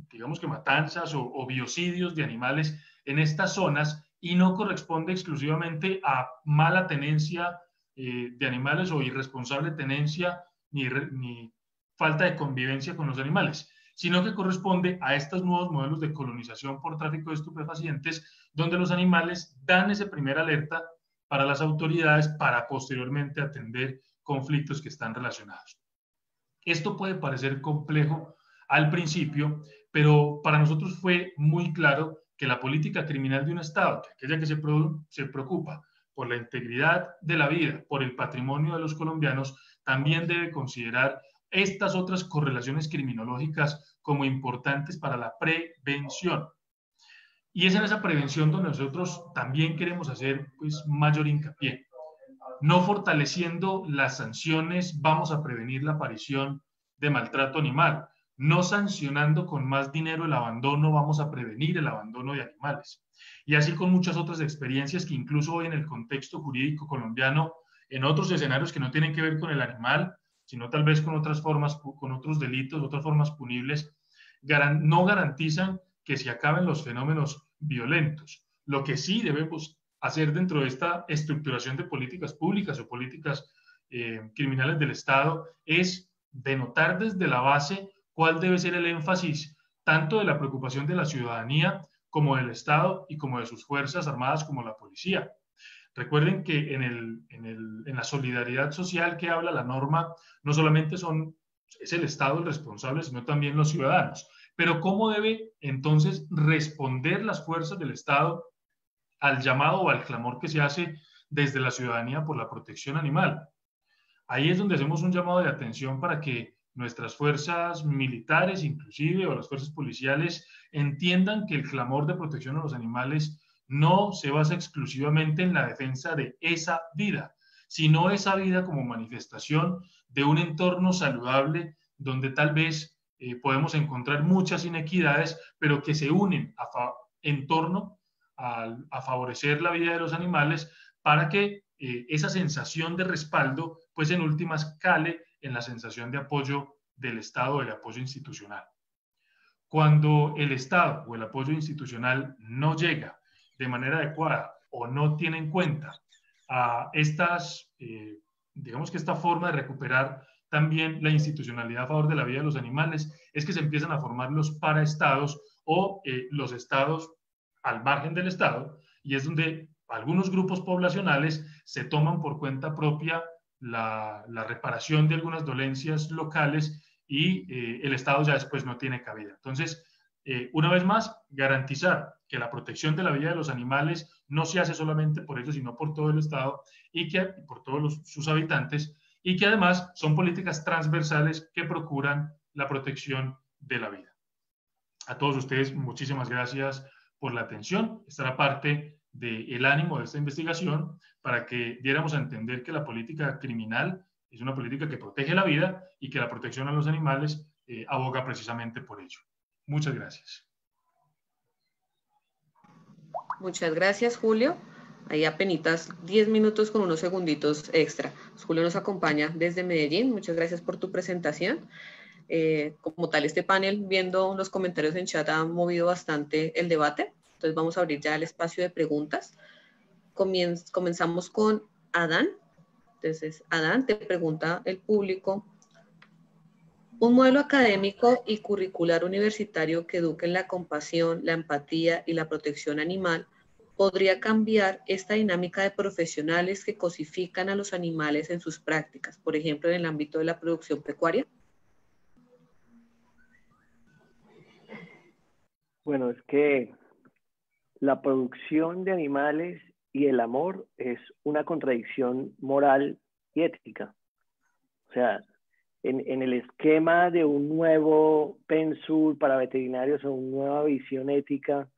digamos que matanzas o biocidios de animales en estas zonas y no corresponde exclusivamente a mala tenencia de animales o irresponsable tenencia ni falta de convivencia con los animales, sino que corresponde a estos nuevos modelos de colonización por tráfico de estupefacientes, donde los animales dan ese primer alerta para las autoridades para posteriormente atender conflictos que están relacionados. Esto puede parecer complejo al principio, pero para nosotros fue muy claro que la política criminal de un Estado, aquella que se preocupa por la integridad de la vida, por el patrimonio de los colombianos, también debe considerar estas otras correlaciones criminológicas como importantes para la prevención. Y es en esa prevención donde nosotros también queremos hacer pues, mayor hincapié. No fortaleciendo las sanciones vamos a prevenir la aparición de maltrato animal. no sancionando con más dinero el abandono vamos a prevenir el abandono de animales. Y así con muchas otras experiencias que incluso hoy en el contexto jurídico colombiano, en otros escenarios que no tienen que ver con el animal, sino tal vez con otras formas, con otros delitos, otras formas punibles, no garantizan que se acaben los fenómenos violentos. Lo que sí debemos hacer dentro de esta estructuración de políticas públicas o políticas criminales del Estado es denotar desde la base cuál debe ser el énfasis tanto de la preocupación de la ciudadanía como del Estado y como de sus fuerzas armadas como la policía. Recuerden que en la solidaridad social que habla la norma, no solamente es el Estado el responsable, sino también los ciudadanos. Pero ¿cómo debe entonces responder las fuerzas del Estado al llamado o al clamor que se hace desde la ciudadanía por la protección animal? Ahí es donde hacemos un llamado de atención para que nuestras fuerzas militares, inclusive, o las fuerzas policiales, entiendan que el clamor de protección a los animales no se basa exclusivamente en la defensa de esa vida, sino esa vida como manifestación de un entorno saludable donde tal vez podemos encontrar muchas inequidades, pero que se unen en torno a favorecer la vida de los animales para que esa sensación de respaldo, pues en últimas cale en la sensación de apoyo del Estado, del apoyo institucional. Cuando el Estado o el apoyo institucional no llega de manera adecuada o no tiene en cuenta a estas, digamos que esta forma de recuperar también la institucionalidad a favor de la vida de los animales, es que se empiezan a formar los paraestados o los estados al margen del Estado, y es donde algunos grupos poblacionales se toman por cuenta propia la reparación de algunas dolencias locales y el Estado ya después no tiene cabida. Entonces, una vez más, garantizar que la protección de la vida de los animales no se hace solamente por ellos, sino por todo el Estado y por todos sus habitantes, y que además son políticas transversales que procuran la protección de la vida. A todos ustedes, muchísimas gracias por la atención. Esta era parte del ánimo de esta investigación para que diéramos a entender que la política criminal es una política que protege la vida y que la protección a los animales aboga precisamente por ello. Muchas gracias. Muchas gracias, Julio. Ahí apenas 10 minutos con unos segunditos extra. Julio nos acompaña desde Medellín. Muchas gracias por tu presentación. Como tal, este panel, viendo los comentarios en chat, ha movido bastante el debate. Entonces vamos a abrir ya el espacio de preguntas. Comenzamos con Adán. Entonces, Adán, te pregunta el público: ¿un modelo académico y curricular universitario que eduque en la compasión, la empatía y la protección animal podría cambiar esta dinámica de profesionales que cosifican a los animales en sus prácticas, por ejemplo, en el ámbito de la producción pecuaria? Bueno, es que la producción de animales y el amor es una contradicción moral y ética. O sea, en el esquema de un nuevo pensum para veterinarios o una nueva visión ética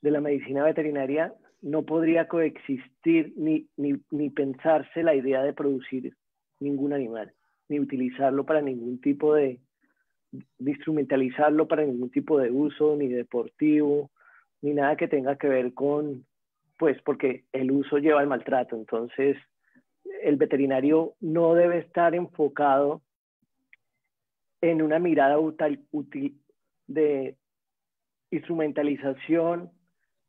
de la medicina veterinaria, no podría coexistir ni pensarse la idea de producir ningún animal, ni utilizarlo para ningún tipo de instrumentalizarlo para ningún tipo de uso, ni deportivo, ni nada que tenga que ver con, pues porque el uso lleva al maltrato. Entonces, el veterinario no debe estar enfocado en una mirada útil de instrumentalización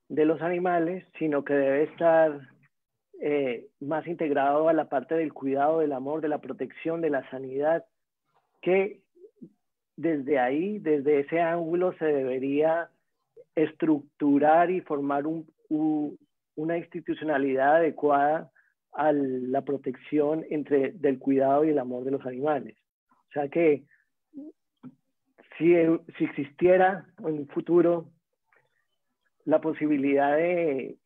de los animales, sino que debe estar más integrado a la parte del cuidado, del amor, de la protección, de la sanidad, que desde ahí, desde ese ángulo, se debería estructurar y formar una institucionalidad adecuada a la protección del cuidado y el amor de los animales. O sea que si existiera en un futuro la posibilidad de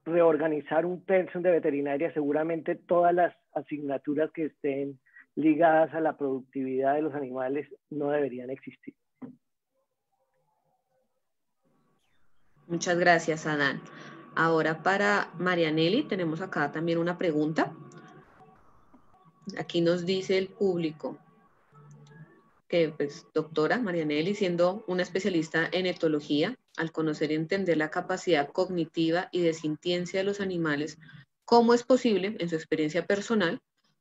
reorganizar un pensum de veterinaria, seguramente todas las asignaturas que estén ligadas a la productividad de los animales no deberían existir. Muchas gracias, Adán. Ahora para Marianelli tenemos acá también una pregunta. Aquí nos dice el público: que, pues, doctora Marianelli, siendo una especialista en etología, al conocer y entender la capacidad cognitiva y de sintiencia de los animales, ¿cómo es posible, en su experiencia personal,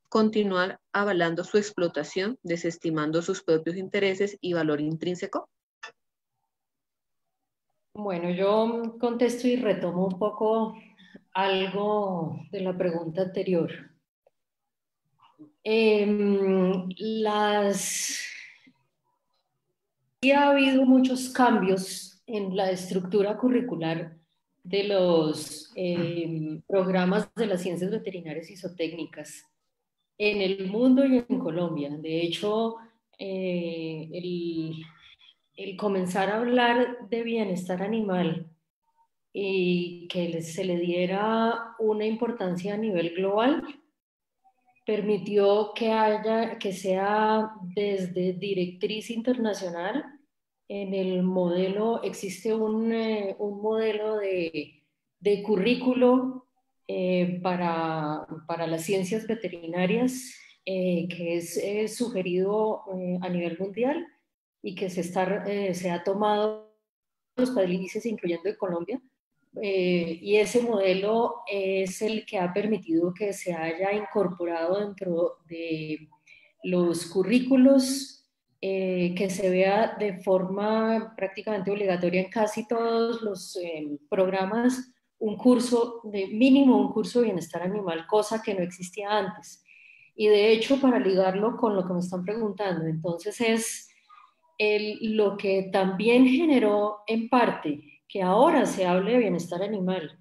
continuar avalando su explotación, desestimando sus propios intereses y valor intrínseco? Bueno, yo contesto y retomo un poco algo de la pregunta anterior. Sí ha habido muchos cambios en la estructura curricular de los programas de las ciencias veterinarias y zootécnicas en el mundo y en Colombia. De hecho, el comenzar a hablar de bienestar animal y que se le diera una importancia a nivel global permitió que sea desde directriz internacional. En el modelo existe un modelo de currículo para las ciencias veterinarias que es sugerido a nivel mundial y que se ha tomado los países, incluyendo en Colombia, y ese modelo es el que ha permitido que se haya incorporado dentro de los currículos, que se vea de forma prácticamente obligatoria en casi todos los programas un curso de bienestar animal, cosa que no existía antes. Y de hecho, para ligarlo con lo que me están preguntando, entonces es lo que también generó en parte que ahora se hable de bienestar animal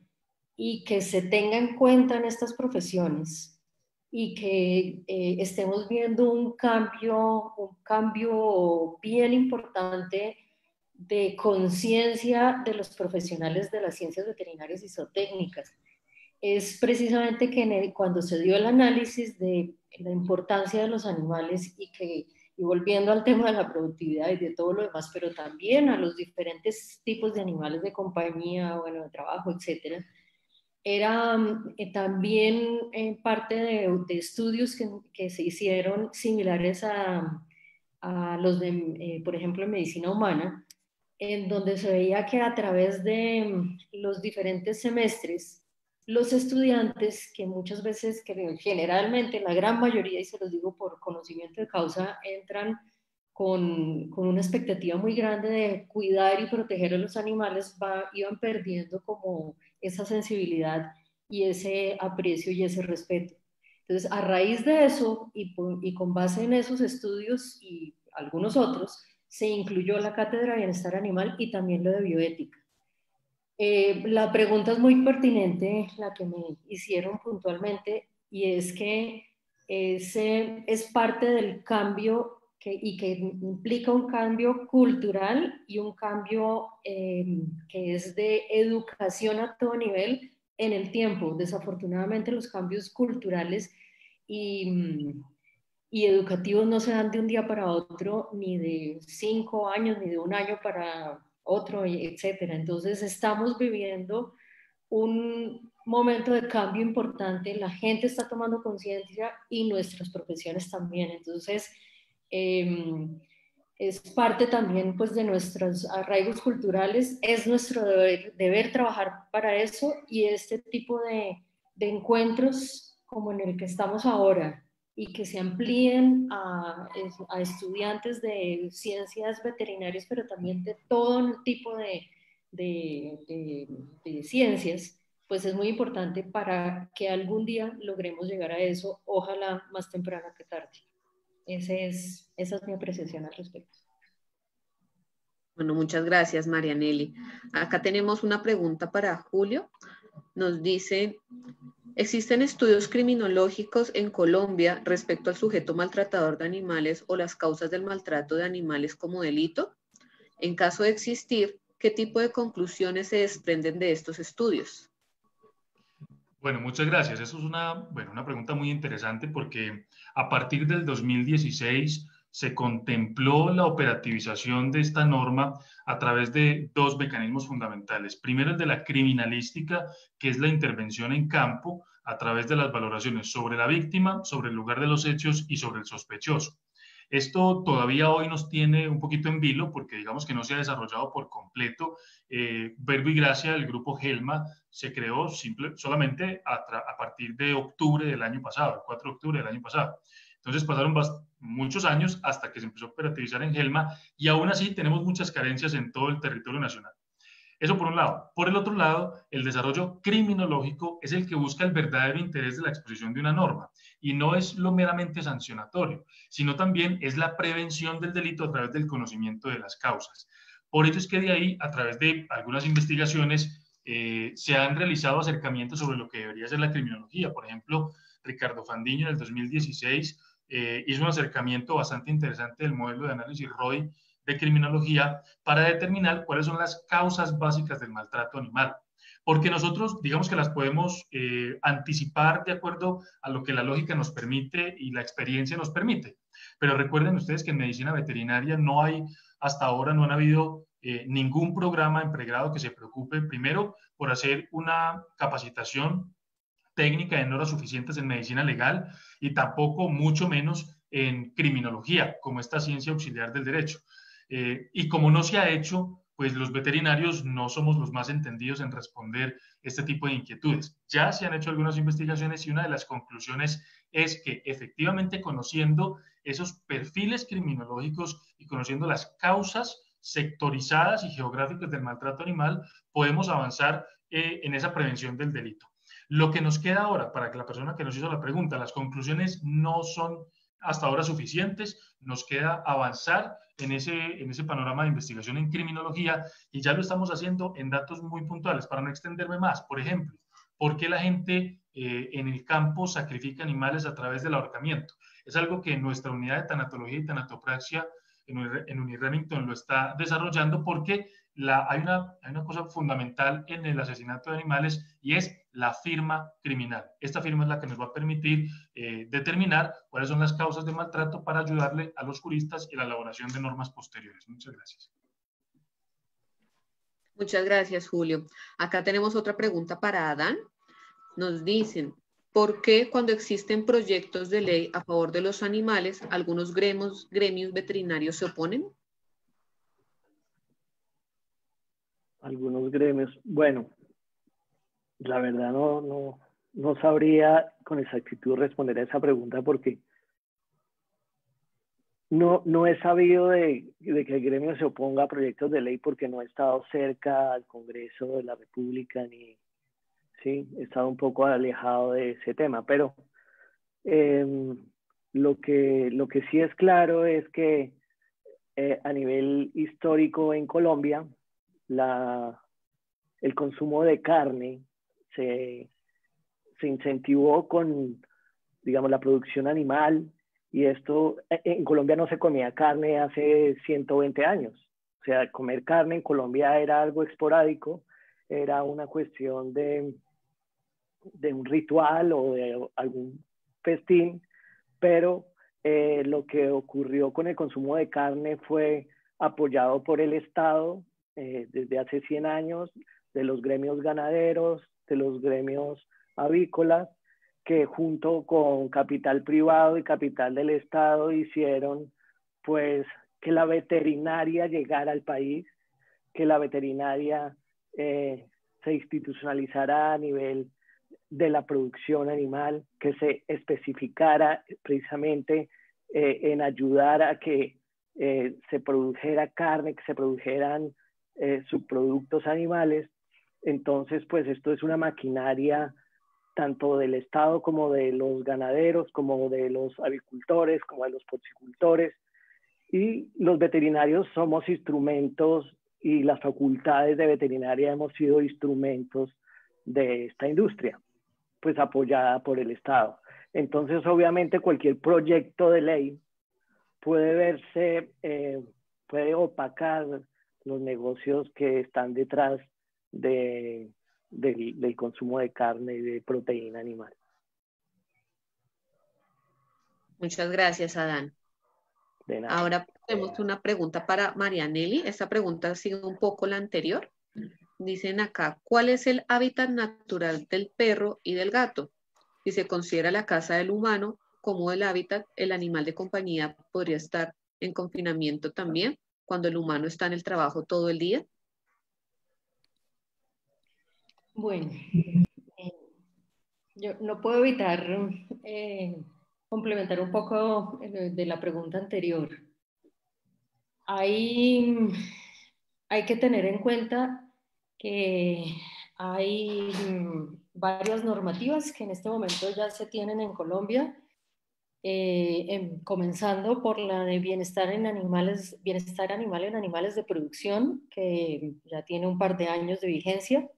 y que se tenga en cuenta en estas profesiones y que estemos viendo un cambio bien importante de conciencia de los profesionales de las ciencias veterinarias y zootécnicas. Es precisamente que cuando se dio el análisis de la importancia de los animales y volviendo al tema de la productividad y de todo lo demás, pero también a los diferentes tipos de animales de compañía, bueno, de trabajo, etcétera, era también parte de estudios que se hicieron similares a los de, por ejemplo, en medicina humana, en donde se veía que a través de los diferentes semestres, los estudiantes, que muchas veces, que generalmente la gran mayoría, y se los digo por conocimiento de causa, entran con una expectativa muy grande de cuidar y proteger a los animales, iban perdiendo como esa sensibilidad y ese aprecio y ese respeto. Entonces, a raíz de eso y con base en esos estudios y algunos otros, se incluyó la cátedra de bienestar animal y también lo de bioética. La pregunta es muy pertinente, la que me hicieron puntualmente, y es que es parte del cambio y que implica un cambio cultural y un cambio que es de educación a todo nivel en el tiempo. Desafortunadamente los cambios culturales y educativos no se dan de un día para otro, ni de 5 años, ni de un año para otro, etcétera. Entonces estamos viviendo un momento de cambio importante, la gente está tomando conciencia y nuestras profesiones también. Entonces es parte también pues de nuestros arraigos culturales, es nuestro deber trabajar para eso, y este tipo de encuentros como en el que estamos ahora, y que se amplíen a estudiantes de ciencias veterinarias, pero también de todo tipo de ciencias, pues es muy importante para que algún día logremos llegar a eso, ojalá más temprano que tarde. Esa es mi apreciación al respecto. Bueno, muchas gracias, Marianelli. Acá tenemos una pregunta para Julio. Nos dice: ¿existen estudios criminológicos en Colombia respecto al sujeto maltratador de animales o las causas del maltrato de animales como delito? En caso de existir, ¿qué tipo de conclusiones se desprenden de estos estudios? Bueno, muchas gracias. Eso es una pregunta muy interesante, porque a partir del 2016 se contempló la operativización de esta norma a través de 2 mecanismos fundamentales. Primero, el de la criminalística, que es la intervención en campo a través de las valoraciones sobre la víctima, sobre el lugar de los hechos y sobre el sospechoso. Esto todavía hoy nos tiene un poquito en vilo porque digamos que no se ha desarrollado por completo. Verbo y Gracia, el grupo Gelma, se creó solamente a partir de octubre del año pasado, el 4 de octubre del año pasado. Entonces pasaron muchos años hasta que se empezó a operativizar en Gelma y aún así tenemos muchas carencias en todo el territorio nacional. Eso por un lado. Por el otro lado, el desarrollo criminológico es el que busca el verdadero interés de la exposición de una norma y no es lo meramente sancionatorio, sino también es la prevención del delito a través del conocimiento de las causas. Por ello es que de ahí, a través de algunas investigaciones, se han realizado acercamientos sobre lo que debería ser la criminología. Por ejemplo, Ricardo Fandiño en el 2016 hizo un acercamiento bastante interesante del modelo de análisis ROI de criminología para determinar cuáles son las causas básicas del maltrato animal. Porque nosotros, digamos que las podemos anticipar de acuerdo a lo que la lógica nos permite y la experiencia nos permite. Pero recuerden ustedes que en medicina veterinaria no hay, hasta ahora no han habido ningún programa en pregrado que se preocupe primero por hacer una capacitación técnica en horas suficientes en medicina legal y tampoco mucho menos en criminología, como esta ciencia auxiliar del derecho. Y como no se ha hecho, pues los veterinarios no somos los más entendidos en responder este tipo de inquietudes. Ya se han hecho algunas investigaciones y una de las conclusiones es que efectivamente conociendo esos perfiles criminológicos y conociendo las causas sectorizadas y geográficas del maltrato animal, podemos avanzar en esa prevención del delito. Lo que nos queda ahora, para que la persona que nos hizo la pregunta, las conclusiones no son hasta ahora suficientes, nos queda avanzar en ese panorama de investigación en criminología y ya lo estamos haciendo en datos muy puntuales, para no extenderme más. Por ejemplo, ¿por qué la gente en el campo sacrifica animales a través del ahorcamiento? Es algo que nuestra unidad de tanatología y tanatopraxia en Uniremington lo está desarrollando porque hay una cosa fundamental en el asesinato de animales y es la firma criminal. Esta firma es la que nos va a permitir determinar cuáles son las causas de maltrato para ayudarle a los juristas en la elaboración de normas posteriores. Muchas gracias. Muchas gracias, Julio. Acá tenemos otra pregunta para Adán. Nos dicen, ¿por qué cuando existen proyectos de ley a favor de los animales, algunos gremios veterinarios se oponen? Algunos gremios, bueno, la verdad no sabría con exactitud responder a esa pregunta porque no he sabido de que el gremio se oponga a proyectos de ley porque no he estado cerca al Congreso de la República sí, he estado un poco alejado de ese tema, pero lo que sí es claro es que a nivel histórico en Colombia, el consumo de carne se incentivó con, digamos, la producción animal y esto, en Colombia no se comía carne hace 120 años. O sea, comer carne en Colombia era algo esporádico, era una cuestión de un ritual o de algún festín, pero lo que ocurrió con el consumo de carne fue apoyado por el Estado desde hace 100 años, de los gremios ganaderos, de los gremios avícolas, que junto con capital privado y capital del Estado hicieron pues que la veterinaria llegara al país, que la veterinaria se institucionalizara a nivel de la producción animal, que se especificara precisamente en ayudar a que se produjera carne, que se produjeran subproductos animales. Entonces, pues esto es una maquinaria tanto del Estado como de los ganaderos, como de los avicultores, como de los porcicultores. Y los veterinarios somos instrumentos y las facultades de veterinaria hemos sido instrumentos de esta industria, pues apoyada por el Estado. Entonces, obviamente, cualquier proyecto de ley puede opacar los negocios que están detrás del consumo de carne y de proteína animal. Muchas gracias, Adán. De nada. Ahora tenemos una pregunta para Marianelli. Esta pregunta sigue un poco la anterior. Dicen acá, ¿cuál es el hábitat natural del perro y del gato? Si se considera la casa del humano, cómo el hábitat, el animal de compañía podría estar en confinamiento también, cuando el humano está en el trabajo todo el día. Bueno, yo no puedo evitar complementar un poco de la pregunta anterior. Hay que tener en cuenta que hay varias normativas que en este momento ya se tienen en Colombia, comenzando por la de bienestar animal en animales de producción, que ya tiene un par de años de vigencia,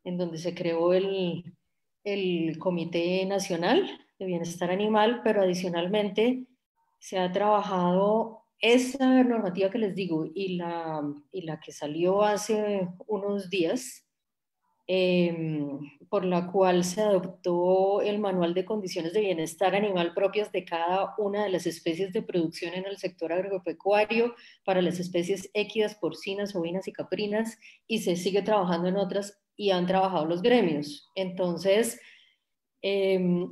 en donde se creó el Comité Nacional de Bienestar Animal, pero adicionalmente se ha trabajado esa normativa que les digo y la que salió hace unos días, por la cual se adoptó el Manual de Condiciones de Bienestar Animal propias de cada una de las especies de producción en el sector agropecuario, para las especies équidas, porcinas, ovinas y caprinas, y se sigue trabajando en otras y han trabajado los gremios. Entonces,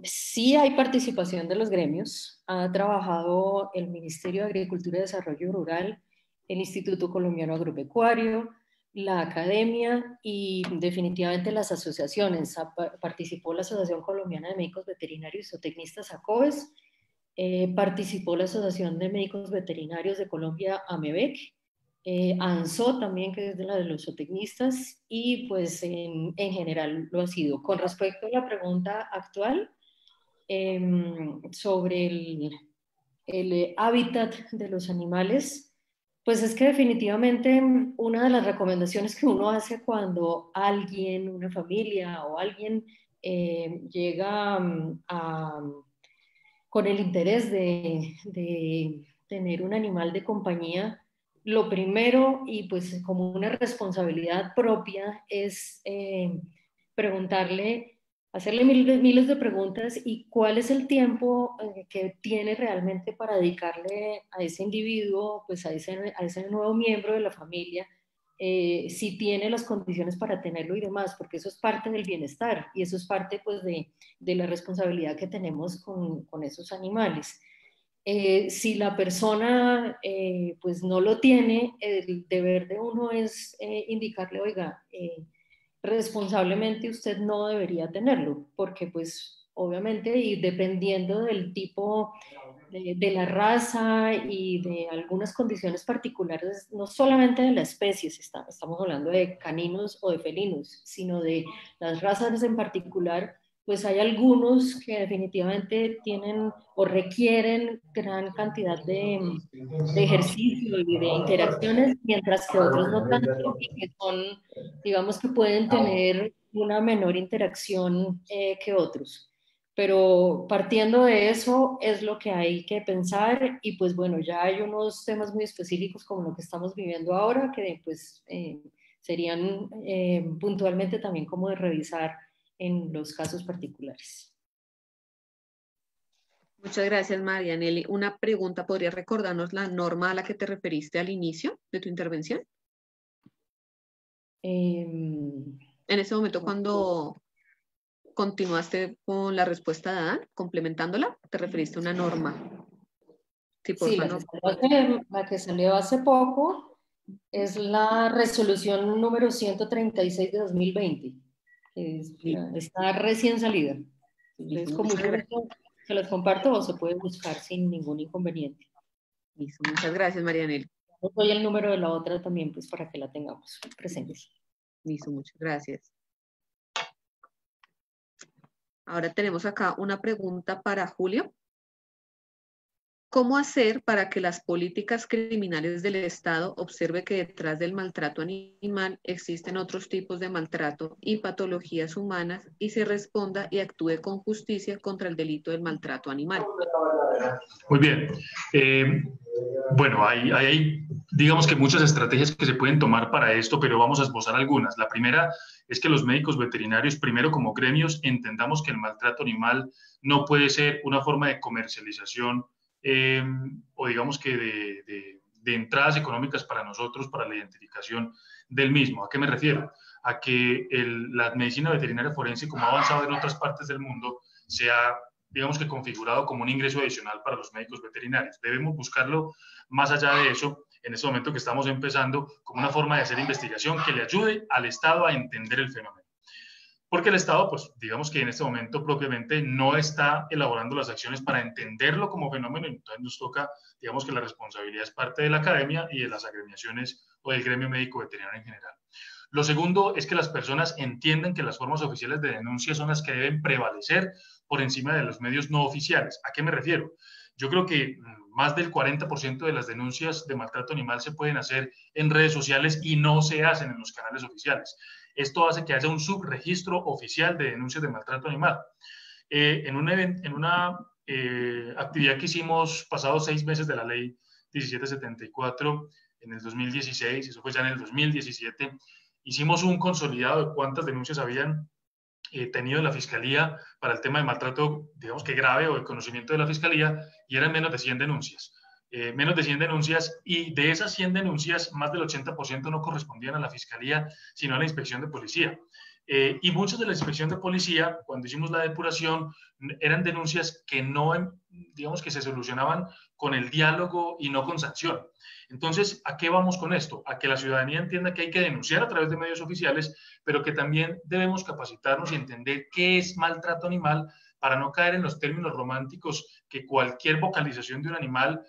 sí hay participación de los gremios. Ha trabajado el Ministerio de Agricultura y Desarrollo Rural, el Instituto Colombiano Agropecuario, la academia y definitivamente las asociaciones. Participó la Asociación Colombiana de Médicos Veterinarios y Zootecnistas, ACOVES, participó la Asociación de Médicos Veterinarios de Colombia, AMEVEC, ANSO también, que es de la de los zootecnistas, y pues en general lo ha sido. Con respecto a la pregunta actual sobre el hábitat de los animales, pues es que definitivamente una de las recomendaciones que uno hace cuando alguien, una familia o alguien llega con el interés de tener un animal de compañía, lo primero y pues como una responsabilidad propia es preguntarle, hacerle miles de preguntas y cuál es el tiempo que tiene realmente para dedicarle a ese individuo, pues a ese nuevo miembro de la familia, si tiene las condiciones para tenerlo y demás, porque eso es parte del bienestar y eso es parte pues de la responsabilidad que tenemos con esos animales. Si la persona pues no lo tiene, el deber de uno es indicarle, oiga, responsablemente usted no debería tenerlo, porque pues obviamente y dependiendo del tipo de la raza y de algunas condiciones particulares, no solamente de la especie, estamos hablando de caninos o de felinos, sino de las razas en particular, pues hay algunos que definitivamente tienen o requieren gran cantidad de ejercicio y de interacciones, mientras que otros no tanto y que son, digamos que pueden tener una menor interacción que otros. Pero partiendo de eso es lo que hay que pensar y pues bueno, ya hay unos temas muy específicos como lo que estamos viviendo ahora que pues serían puntualmente también como de revisar en los casos particulares. Muchas gracias, Marianelli. Una pregunta, ¿podrías recordarnos la norma a la que te referiste al inicio de tu intervención? En ese momento, cuando continuaste con la respuesta de Adán, complementándola, te referiste a una norma. Sí, sí, la que salió hace poco es la resolución número 136 de 2020. Está recién salida. Entonces, con mucho gusto se los comparto o se puede buscar sin ningún inconveniente. Listo, muchas gracias, Marianelli. Os doy el número de la otra también, pues para que la tengamos presentes. Listo, muchas gracias. Ahora tenemos acá una pregunta para Julio. ¿Cómo hacer para que las políticas criminales del Estado observe que detrás del maltrato animal existen otros tipos de maltrato y patologías humanas y se responda y actúe con justicia contra el delito del maltrato animal? Muy bien. Bueno, hay digamos que muchas estrategias que se pueden tomar para esto, pero vamos a esbozar algunas. La primera es que los médicos veterinarios, primero como gremios, entendamos que el maltrato animal no puede ser una forma de comercialización o digamos que de entradas económicas para nosotros, para la identificación del mismo. ¿A qué me refiero? A que la medicina veterinaria forense, como ha avanzado en otras partes del mundo, se ha digamos que configurado como un ingreso adicional para los médicos veterinarios. Debemos buscarlo más allá de eso, en este momento que estamos empezando, como una forma de hacer investigación que le ayude al Estado a entender el fenómeno. Porque el Estado, pues digamos que en este momento propiamente no está elaborando las acciones para entenderlo como fenómeno, entonces nos toca, digamos que la responsabilidad es parte de la academia y de las agremiaciones o del gremio médico veterinario en general. Lo segundo es que las personas entiendan que las formas oficiales de denuncia son las que deben prevalecer por encima de los medios no oficiales. ¿A qué me refiero? Yo creo que más del 40% de las denuncias de maltrato animal se pueden hacer en redes sociales y no se hacen en los canales oficiales. Esto hace que haya un subregistro oficial de denuncias de maltrato animal. En una actividad que hicimos pasados 6 meses de la ley 1774 en el 2016, eso fue ya en el 2017, hicimos un consolidado de cuántas denuncias habían tenido la Fiscalía para el tema de maltrato, digamos que grave o de conocimiento de la Fiscalía, y eran menos de 100 denuncias. Menos de 100 denuncias, y de esas 100 denuncias, más del 80% no correspondían a la Fiscalía, sino a la Inspección de Policía. Y muchas de la Inspección de Policía, cuando hicimos la depuración, eran denuncias que no, digamos que se solucionaban con el diálogo y no con sanción. Entonces, ¿a qué vamos con esto? A que la ciudadanía entienda que hay que denunciar a través de medios oficiales, pero que también debemos capacitarnos y entender qué es maltrato animal para no caer en los términos románticos que cualquier vocalización de un animal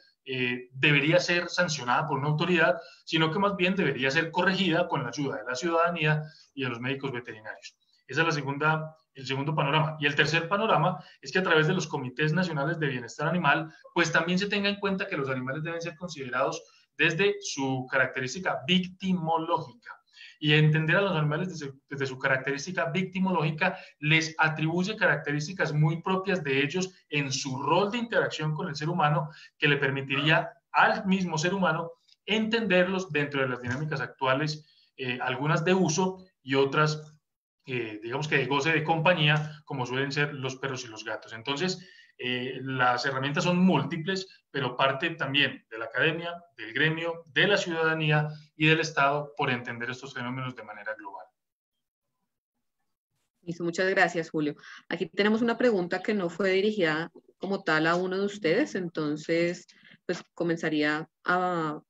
debería ser sancionada por una autoridad, sino que más bien debería ser corregida con la ayuda de la ciudadanía y de los médicos veterinarios. Esa es el segundo panorama. Y el tercer panorama es que a través de los comités nacionales de bienestar animal, pues también se tenga en cuenta que los animales deben ser considerados desde su característica victimológica. Y entender a los animales desde su característica victimológica les atribuye características muy propias de ellos en su rol de interacción con el ser humano, que le permitiría al mismo ser humano entenderlos dentro de las dinámicas actuales, algunas de uso y otras, digamos que de goce de compañía, como suelen ser los perros y los gatos. Entonces, las herramientas son múltiples, pero parte también de la academia, del gremio, de la ciudadanía y del Estado por entender estos fenómenos de manera global. Listo, muchas gracias, Julio. Aquí tenemos una pregunta que no fue dirigida como tal a uno de ustedes, entonces pues comenzaría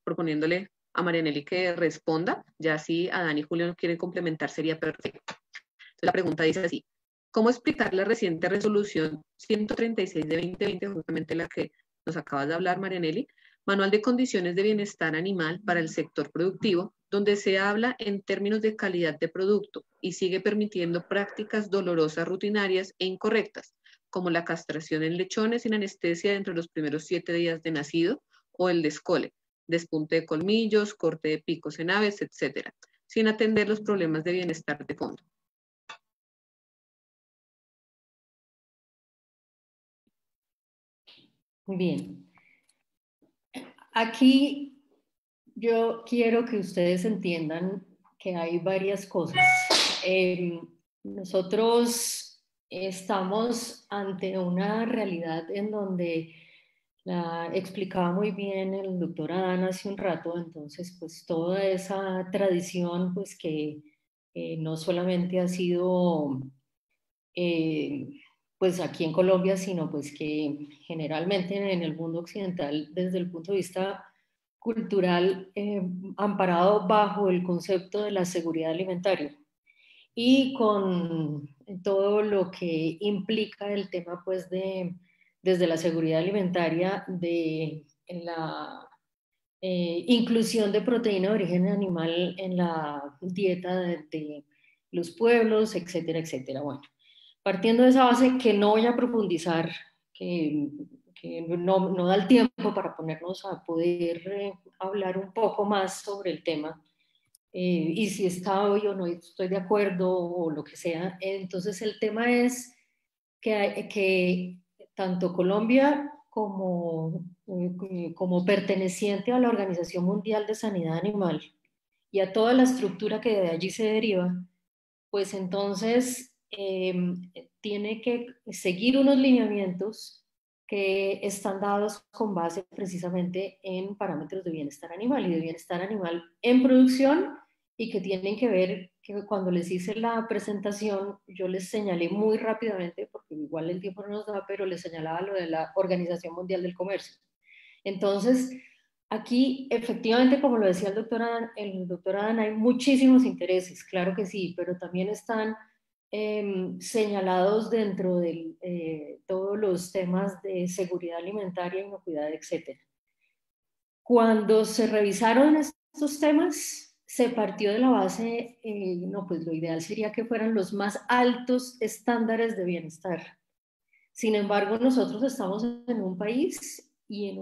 proponiéndole a Marianelli que responda, ya si a Dani y Julio no quieren complementar sería perfecto. Entonces, la pregunta dice así: ¿cómo explicar la reciente resolución 136 de 2020, justamente la que nos acabas de hablar, Marianelli, Manual de Condiciones de Bienestar Animal para el Sector Productivo, donde se habla en términos de calidad de producto y sigue permitiendo prácticas dolorosas, rutinarias e incorrectas, como la castración en lechones sin anestesia dentro de los primeros 7 días de nacido, o el descole, despunte de colmillos, corte de picos en aves, etcétera, sin atender los problemas de bienestar de fondo? Bien. Aquí yo quiero que ustedes entiendan que hay varias cosas. Nosotros estamos ante una realidad en donde la explicaba muy bien el doctor Adán hace un rato, entonces pues toda esa tradición pues que no solamente ha sido pues aquí en Colombia, sino pues que generalmente en el mundo occidental, desde el punto de vista cultural, amparado bajo el concepto de la seguridad alimentaria y con todo lo que implica el tema pues desde la seguridad alimentaria de la inclusión de proteína de origen animal en la dieta de los pueblos, etcétera, etcétera. Bueno, partiendo de esa base que no voy a profundizar, que no da el tiempo para ponernos a poder hablar un poco más sobre el tema, y si está hoy o no estoy de acuerdo o lo que sea. Entonces el tema es que tanto Colombia como perteneciente a la Organización Mundial de Sanidad Animal y a toda la estructura que de allí se deriva, pues entonces tiene que seguir unos lineamientos que están dados con base precisamente en parámetros de bienestar animal y de bienestar animal en producción, y que tienen que ver, que cuando les hice la presentación yo les señalé muy rápidamente, porque porque igual el tiempo no nos da, pero les señalaba lo de la Organización Mundial del Comercio. Entonces, aquí efectivamente, como lo decía el doctor Adán, hay muchísimos intereses, claro que sí, pero también están señalados dentro de todos los temas de seguridad alimentaria, inocuidad, etc. Cuando se revisaron estos temas, se partió de la base, no, pues lo ideal sería que fueran los más altos estándares de bienestar. Sin embargo, nosotros estamos en un país y en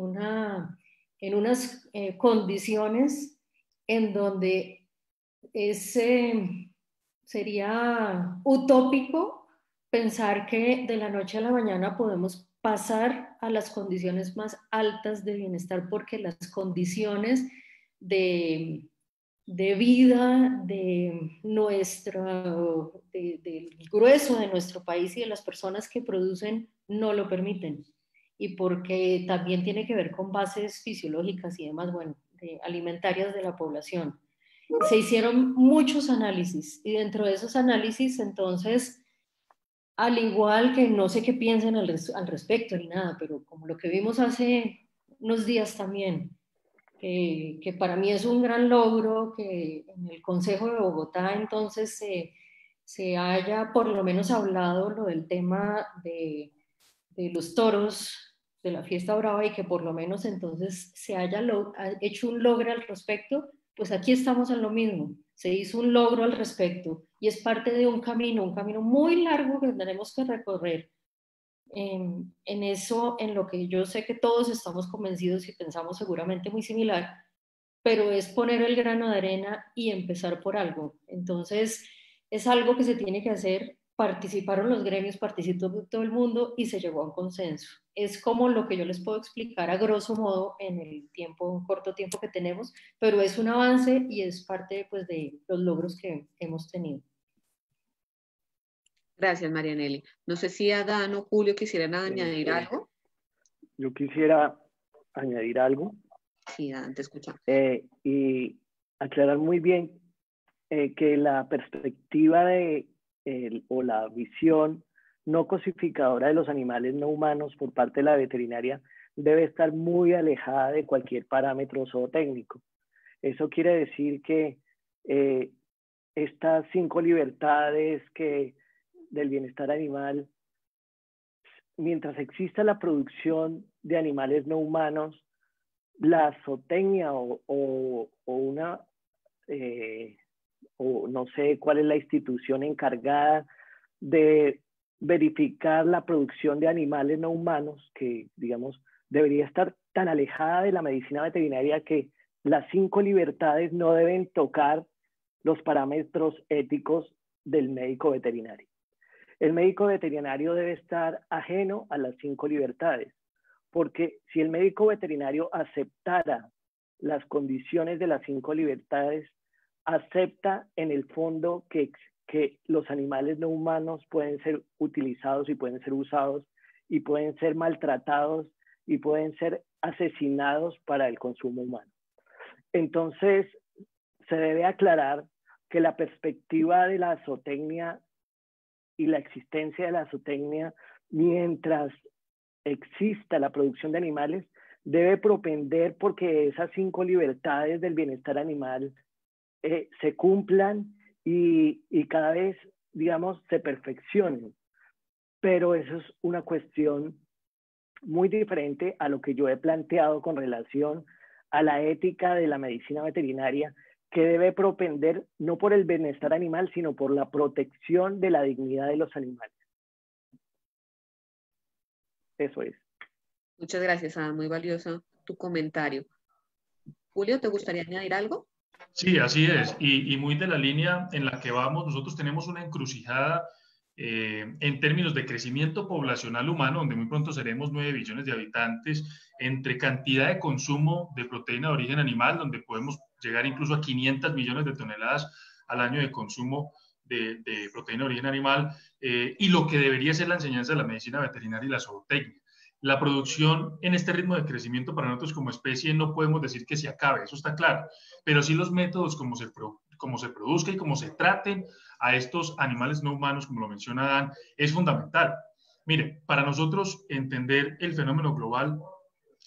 unas condiciones en donde sería utópico pensar que de la noche a la mañana podemos pasar a las condiciones más altas de bienestar, porque las condiciones de vida del grueso de nuestro país y de las personas que producen no lo permiten, y porque también tiene que ver con bases fisiológicas y demás, bueno, alimentarias de la población. Se hicieron muchos análisis y dentro de esos análisis, entonces, al igual que no sé qué piensen al respecto ni nada, pero como lo que vimos hace unos días también, que para mí es un gran logro que en el Consejo de Bogotá entonces se haya por lo menos hablado lo del tema de los toros de la fiesta brava, y que por lo menos entonces se haya hecho un logro al respecto. Pues aquí estamos en lo mismo, se hizo un logro al respecto y es parte de un camino muy largo que tenemos que recorrer. En eso, en lo que yo sé que todos estamos convencidos y pensamos seguramente muy similar, pero es poner el grano de arena y empezar por algo. Entonces, es algo que se tiene que hacer. Participaron los gremios, participó todo el mundo y se llegó a un consenso. Es como lo que yo les puedo explicar a grosso modo en el corto tiempo que tenemos, pero es un avance y es parte, pues, de los logros que hemos tenido. Gracias, Marianelli. No sé si Adán o Julio quisieran añadir algo. Yo quisiera añadir algo. Sí, Adán, te escuchamos. Y aclarar muy bien que la perspectiva o la visión no cosificadora de los animales no humanos por parte de la veterinaria debe estar muy alejada de cualquier parámetro zootécnico. Eso quiere decir que estas 5 libertades del bienestar animal, mientras exista la producción de animales no humanos, la zootecnia o no sé cuál es la institución encargada de verificar la producción de animales no humanos, que digamos debería estar tan alejada de la medicina veterinaria que las 5 libertades no deben tocar los parámetros éticos del médico veterinario. El médico veterinario debe estar ajeno a las 5 libertades, porque si el médico veterinario aceptara las condiciones de las 5 libertades, acepta en el fondo que los animales no humanos pueden ser utilizados y pueden ser usados y pueden ser maltratados y pueden ser asesinados para el consumo humano. Entonces, se debe aclarar que la perspectiva de la zootecnia y la existencia de la zootecnia, mientras exista la producción de animales, debe propender porque esas 5 libertades del bienestar animal se cumplan y cada vez, digamos, se perfeccionen. Pero eso es una cuestión muy diferente a lo que yo he planteado con relación a la ética de la medicina veterinaria, que debe propender no por el bienestar animal, sino por la protección de la dignidad de los animales. Eso es. Muchas gracias, Adán. Muy valioso tu comentario. Julio, ¿te gustaría añadir algo? Sí, así es. Y muy de la línea en la que vamos, nosotros tenemos una encrucijada en términos de crecimiento poblacional humano, donde muy pronto seremos 9 billones de habitantes, entre cantidad de consumo de proteína de origen animal, donde podemos llegar incluso a 500 millones de toneladas al año de consumo de proteína de origen animal, y lo que debería ser la enseñanza de la medicina veterinaria y la zootecnia. La producción en este ritmo de crecimiento para nosotros como especie no podemos decir que se acabe, eso está claro, pero sí los métodos como se produzca y como se traten a estos animales no humanos, como lo menciona Dan, es fundamental. Mire, para nosotros entender el fenómeno global,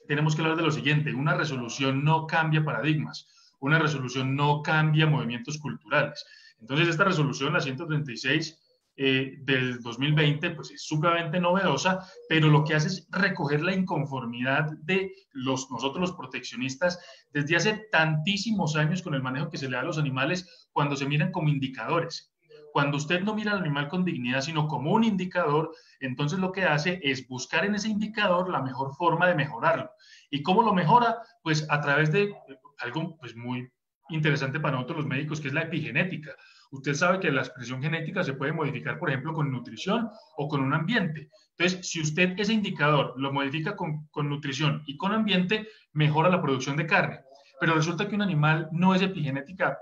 tenemos que hablar de lo siguiente: una resolución no cambia paradigmas, una resolución no cambia movimientos culturales. Entonces, esta resolución, la 136 del 2020, pues es sumamente novedosa, pero lo que hace es recoger la inconformidad de nosotros los proteccionistas desde hace tantísimos años con el manejo que se le da a los animales cuando se miran como indicadores. Cuando usted no mira al animal con dignidad, sino como un indicador, entonces lo que hace es buscar en ese indicador la mejor forma de mejorarlo. ¿Y cómo lo mejora? Pues a través de algo pues muy interesante para nosotros los médicos, que es la epigenética. Usted sabe que la expresión genética se puede modificar, por ejemplo, con nutrición o con un ambiente. Entonces, si usted ese indicador lo modifica con nutrición y con ambiente, mejora la producción de carne. Pero resulta que un animal no es epigenética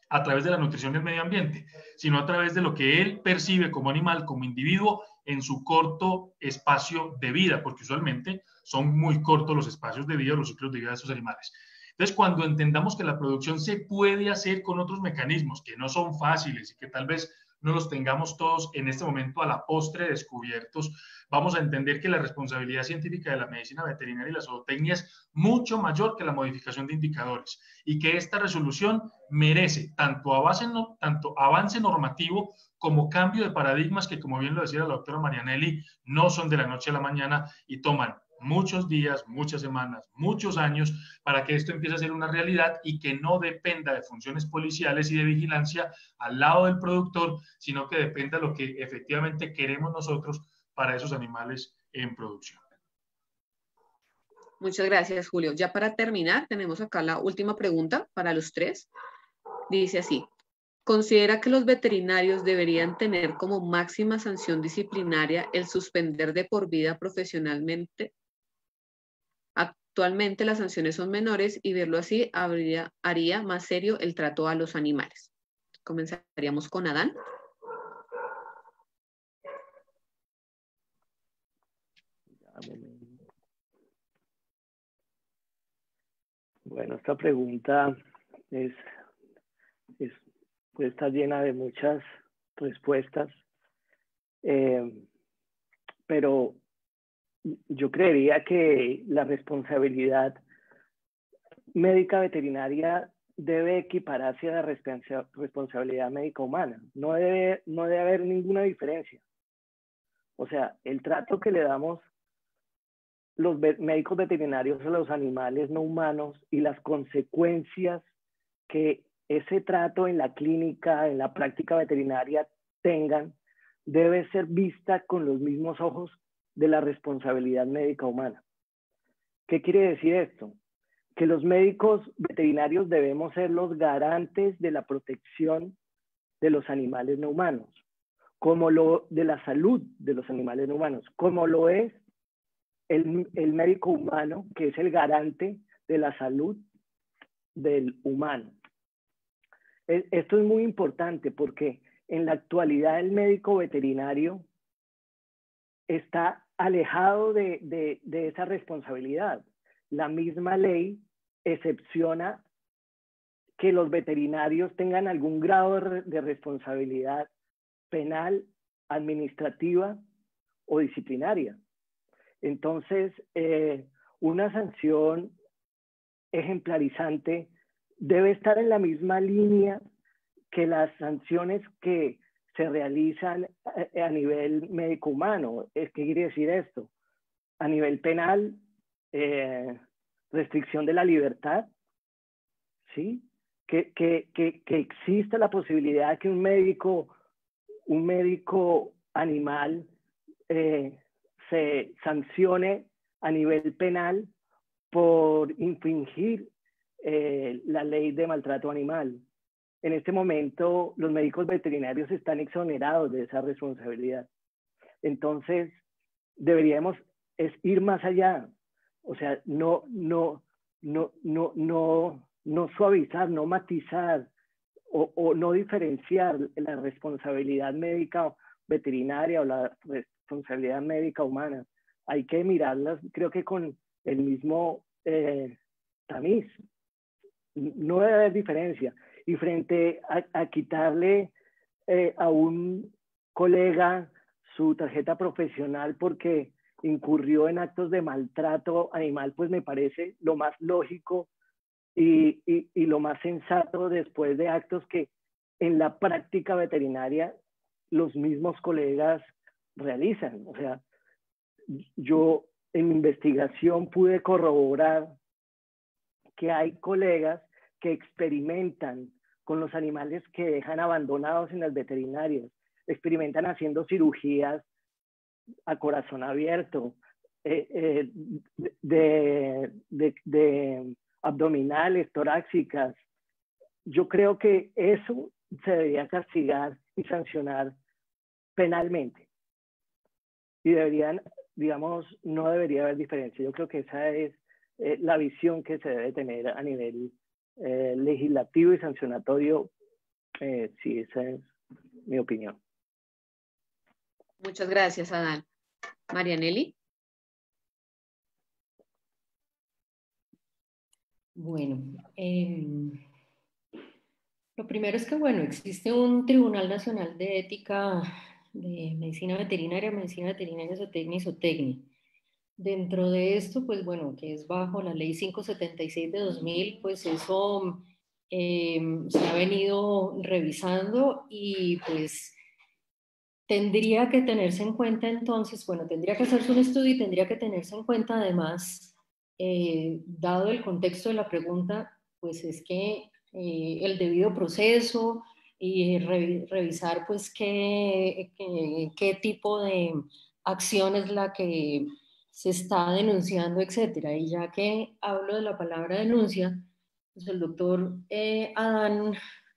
a través de la nutrición del medio ambiente, sino a través de lo que él percibe como animal, como individuo, en su corto espacio de vida, porque usualmente son muy cortos los espacios de vida, los ciclos de vida de estos animales. Entonces, cuando entendamos que la producción se puede hacer con otros mecanismos que no son fáciles y que tal vez no los tengamos todos en este momento a la postre descubiertos, vamos a entender que la responsabilidad científica de la medicina veterinaria y la zootecnia es mucho mayor que la modificación de indicadores, y que esta resolución merece tanto avance normativo como cambio de paradigmas que, como bien lo decía la doctora Marianelli, no son de la noche a la mañana y toman muchos días, muchas semanas, muchos años para que esto empiece a ser una realidad y que no dependa de funciones policiales y de vigilancia al lado del productor, sino que dependa de lo que efectivamente queremos nosotros para esos animales en producción. Muchas gracias, Julio. Ya para terminar, tenemos acá la última pregunta para los tres. Dice así: ¿considera que los veterinarios deberían tener como máxima sanción disciplinaria el suspender de por vida profesionalmente? Actualmente las sanciones son menores y verlo así haría más serio el trato a los animales. Comenzaríamos con Adán. Bueno, esta pregunta puede estar llena de muchas respuestas, pero yo creería que la responsabilidad médica veterinaria debe equipararse a la responsabilidad médica humana. No debe haber ninguna diferencia. O sea, el trato que le damos los médicos veterinarios a los animales no humanos y las consecuencias que ese trato en la clínica, en la práctica veterinaria tengan, debe ser vista con los mismos ojos de la responsabilidad médica humana. ¿Qué quiere decir esto? Que los médicos veterinarios debemos ser los garantes de la protección de los animales no humanos, de la salud de los animales no humanos, como lo es el médico humano, que es el garante de la salud del humano. Esto es muy importante porque en la actualidad el médico veterinario está alejado de esa responsabilidad. La misma ley excepciona que los veterinarios tengan algún grado de responsabilidad penal, administrativa o disciplinaria. Entonces, una sanción ejemplarizante debe estar en la misma línea que las sanciones que se realizan a nivel médico humano. ¿Qué quiere decir esto? A nivel penal, restricción de la libertad, ¿sí? Que exista la posibilidad de que un médico animal se sancione a nivel penal por infringir la ley de maltrato animal. En este momento, los médicos veterinarios están exonerados de esa responsabilidad. Entonces, deberíamos ir más allá. O sea, no suavizar, no matizar o no diferenciar la responsabilidad médica veterinaria o la responsabilidad médica humana. Hay que mirarlas, creo que con el mismo tamiz. No debe haber diferencia. Y frente a quitarle a un colega su tarjeta profesional porque incurrió en actos de maltrato animal, pues me parece lo más lógico y lo más sensato después de actos que en la práctica veterinaria los mismos colegas realizan. O sea, yo en mi investigación pude corroborar que hay colegas que experimentan con los animales que dejan abandonados en las veterinarias, experimentan haciendo cirugías a corazón abierto, de abdominales, torácicas. Yo creo que eso se debería castigar y sancionar penalmente. Y deberían, digamos, no debería haber diferencia. Yo creo que esa es la visión que se debe tener a nivel legislativo y sancionatorio. Sí, esa es mi opinión. Muchas gracias, Adán. Marianelli. Bueno, lo primero es que, bueno, existe un Tribunal Nacional de Ética de Medicina Veterinaria, Zootecnia y Zootecnia. Dentro de esto, pues bueno, que es bajo la Ley 576 de 2000, pues eso se ha venido revisando y pues tendría que tenerse en cuenta entonces, bueno, tendría que hacerse un estudio y tendría que tenerse en cuenta además, dado el contexto de la pregunta, pues es que el debido proceso y revisar pues qué tipo de acción es la que se está denunciando, etcétera. Y ya que hablo de la palabra denuncia, pues el doctor Adán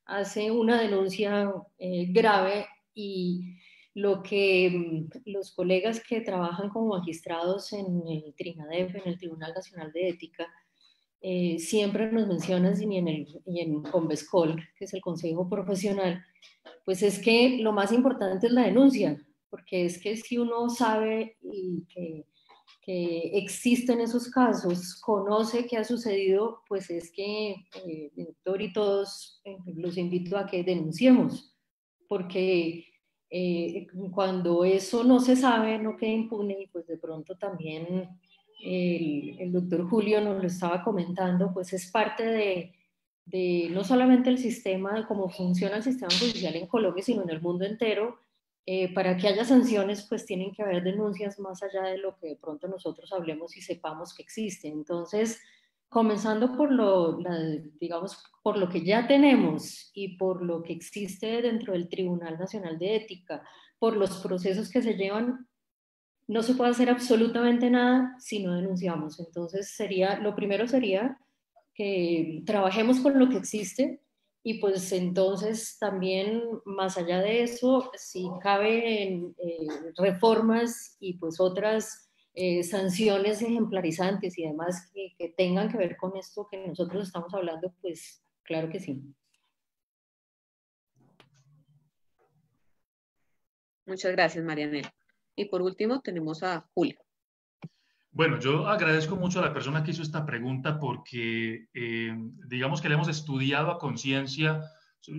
hace una denuncia grave y lo que los colegas que trabajan como magistrados en el TRINADEP, en el Tribunal Nacional de Ética, siempre nos mencionan, y en CONVESCOL, que es el Consejo Profesional, pues es que lo más importante es la denuncia, porque es que si uno sabe y que existen esos casos, conoce qué ha sucedido, pues es que, doctor y todos, los invito a que denunciemos, porque cuando eso no se sabe, no queda impune, y pues de pronto también el doctor Julio nos lo estaba comentando, pues es parte de no solamente el sistema, de cómo funciona el sistema judicial en Colombia, sino en el mundo entero. Para que haya sanciones, pues tienen que haber denuncias más allá de lo que de pronto nosotros hablemos y sepamos que existe. Entonces, comenzando por digamos, por lo que ya tenemos y por lo que existe dentro del Tribunal Nacional de Ética, por los procesos que se llevan, no se puede hacer absolutamente nada si no denunciamos. Entonces, lo primero sería que trabajemos con lo que existe. Y pues entonces también, más allá de eso, si caben reformas y pues otras sanciones ejemplarizantes y demás que tengan que ver con esto que nosotros estamos hablando, pues claro que sí. Muchas gracias, Marianela. Y por último tenemos a Julio. Bueno, yo agradezco mucho a la persona que hizo esta pregunta porque digamos que la hemos estudiado a conciencia.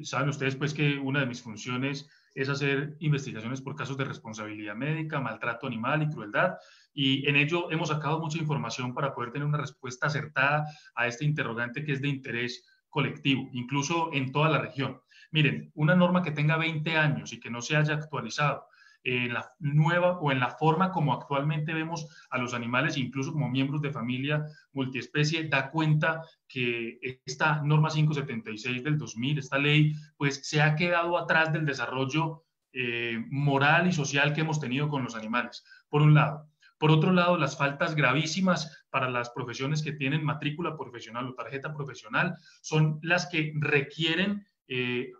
Saben ustedes pues que una de mis funciones es hacer investigaciones por casos de responsabilidad médica, maltrato animal y crueldad, y en ello hemos sacado mucha información para poder tener una respuesta acertada a este interrogante que es de interés colectivo, incluso en toda la región. Miren, una norma que tenga 20 años y que no se haya actualizado en la nueva o en la forma como actualmente vemos a los animales, incluso como miembros de familia multiespecie, da cuenta que esta norma 576 del 2000, esta ley, pues se ha quedado atrás del desarrollo moral y social que hemos tenido con los animales, por un lado. Por otro lado, las faltas gravísimas para las profesiones que tienen matrícula profesional o tarjeta profesional son las que requieren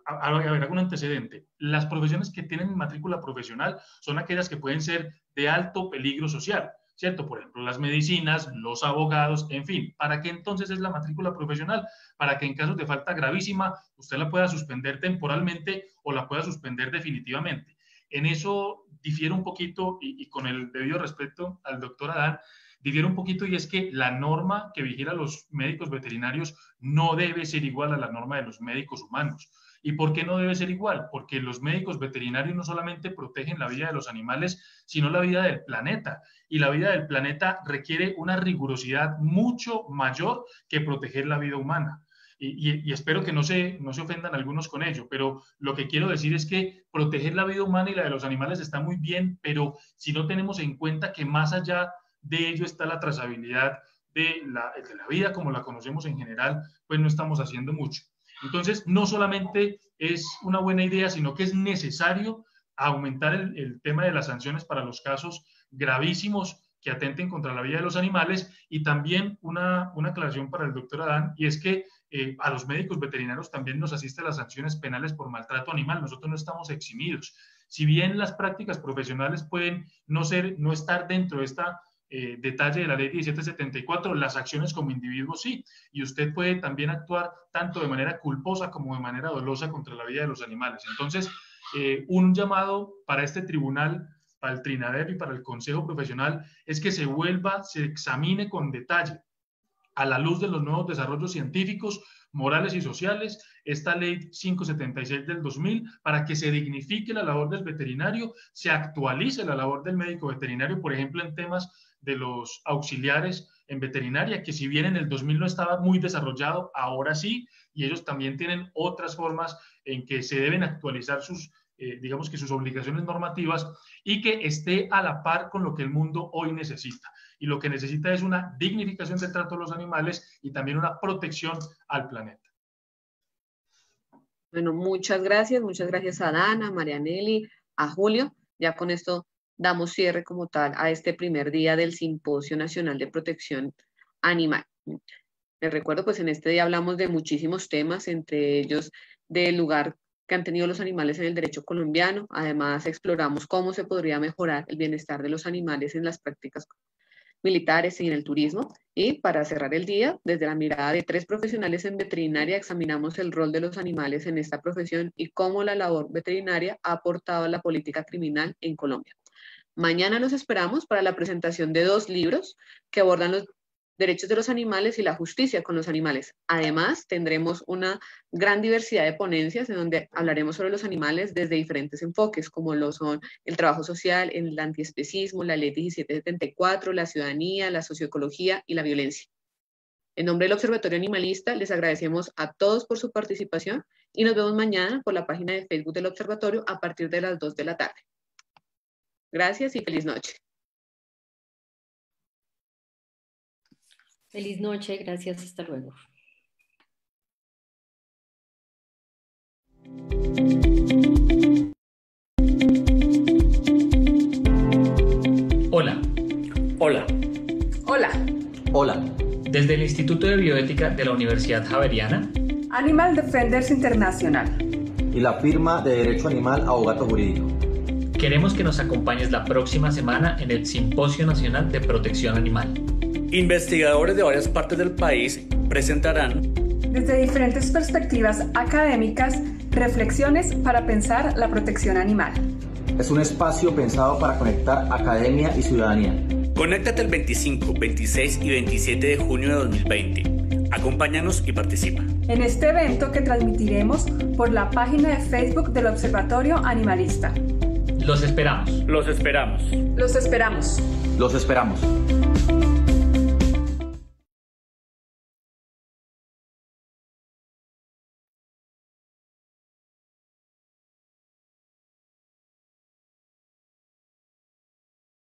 a ver, algún antecedente. Las profesiones que tienen matrícula profesional son aquellas que pueden ser de alto peligro social, ¿cierto? Por ejemplo, las medicinas, los abogados, en fin. ¿Para qué entonces es la matrícula profesional? Para que en casos de falta gravísima usted la pueda suspender temporalmente o la pueda suspender definitivamente. En eso difiere un poquito, y con el debido respeto al doctor Adán, difiere un poquito, y es que la norma que vigila a los médicos veterinarios no debe ser igual a la norma de los médicos humanos. ¿Y por qué no debe ser igual? Porque los médicos veterinarios no solamente protegen la vida de los animales, sino la vida del planeta. Y la vida del planeta requiere una rigurosidad mucho mayor que proteger la vida humana. Y espero que no se ofendan algunos con ello, pero lo que quiero decir es que proteger la vida humana y la de los animales está muy bien, pero si no tenemos en cuenta que más allá de ello está la trazabilidad de la vida como la conocemos en general, pues no estamos haciendo mucho. Entonces, no solamente es una buena idea, sino que es necesario aumentar el tema de las sanciones para los casos gravísimos que atenten contra la vida de los animales. Y también una aclaración para el doctor Adán, y es que a los médicos veterinarios también nos asisten las sanciones penales por maltrato animal. Nosotros no estamos eximidos. Si bien las prácticas profesionales pueden no estar dentro de esta detalle de la ley 1774, las acciones como individuo sí, y usted puede también actuar tanto de manera culposa como de manera dolosa contra la vida de los animales. Entonces, un llamado para este tribunal, para el Trinadep y para el Consejo Profesional, es que se examine con detalle, a la luz de los nuevos desarrollos científicos, morales y sociales, esta ley 576 del 2000, para que se dignifique la labor del veterinario, se actualice la labor del médico veterinario, por ejemplo, en temas de los auxiliares en veterinaria, que si bien en el 2000 no estaba muy desarrollado, ahora sí, y ellos también tienen otras formas en que se deben actualizar sus obligaciones normativas, y que esté a la par con lo que el mundo hoy necesita. Y lo que necesita es una dignificación del trato de los animales y también una protección al planeta. Bueno, muchas gracias a Dana, a Marianelli, a Julio. Ya con esto damos cierre como tal a este primer día del Simposio Nacional de Protección Animal. Les recuerdo, pues en este día hablamos de muchísimos temas, entre ellos del lugar que han tenido los animales en el derecho colombiano. Además, exploramos cómo se podría mejorar el bienestar de los animales en las prácticas militares y en el turismo. Y para cerrar el día, desde la mirada de 3 profesionales en veterinaria, examinamos el rol de los animales en esta profesión y cómo la labor veterinaria ha aportado a la política criminal en Colombia. Mañana los esperamos para la presentación de 2 libros que abordan los derechos de los animales y la justicia con los animales. Además, tendremos una gran diversidad de ponencias en donde hablaremos sobre los animales desde diferentes enfoques, como lo son el trabajo social, el antiespecismo, la ley 1774, la ciudadanía, la socioecología y la violencia. En nombre del Observatorio Animalista, les agradecemos a todos por su participación y nos vemos mañana por la página de Facebook del Observatorio a partir de las 2 de la tarde. Gracias y feliz noche. Feliz noche, gracias, hasta luego. Hola. Hola. Hola. Hola. Desde el Instituto de Bioética de la Universidad Javeriana, Animal Defenders International y la firma de Derecho Animal Abogato Jurídico, queremos que nos acompañes la próxima semana en el Simposio Nacional de Protección Animal. Investigadores de varias partes del país presentarán, desde diferentes perspectivas académicas, reflexiones para pensar la protección animal. Es un espacio pensado para conectar academia y ciudadanía. Conéctate el 25, 26 y 27 de junio de 2020. Acompáñanos y participa. En este evento que transmitiremos por la página de Facebook del Observatorio Animalista. Los esperamos. Los esperamos. Los esperamos. Los esperamos.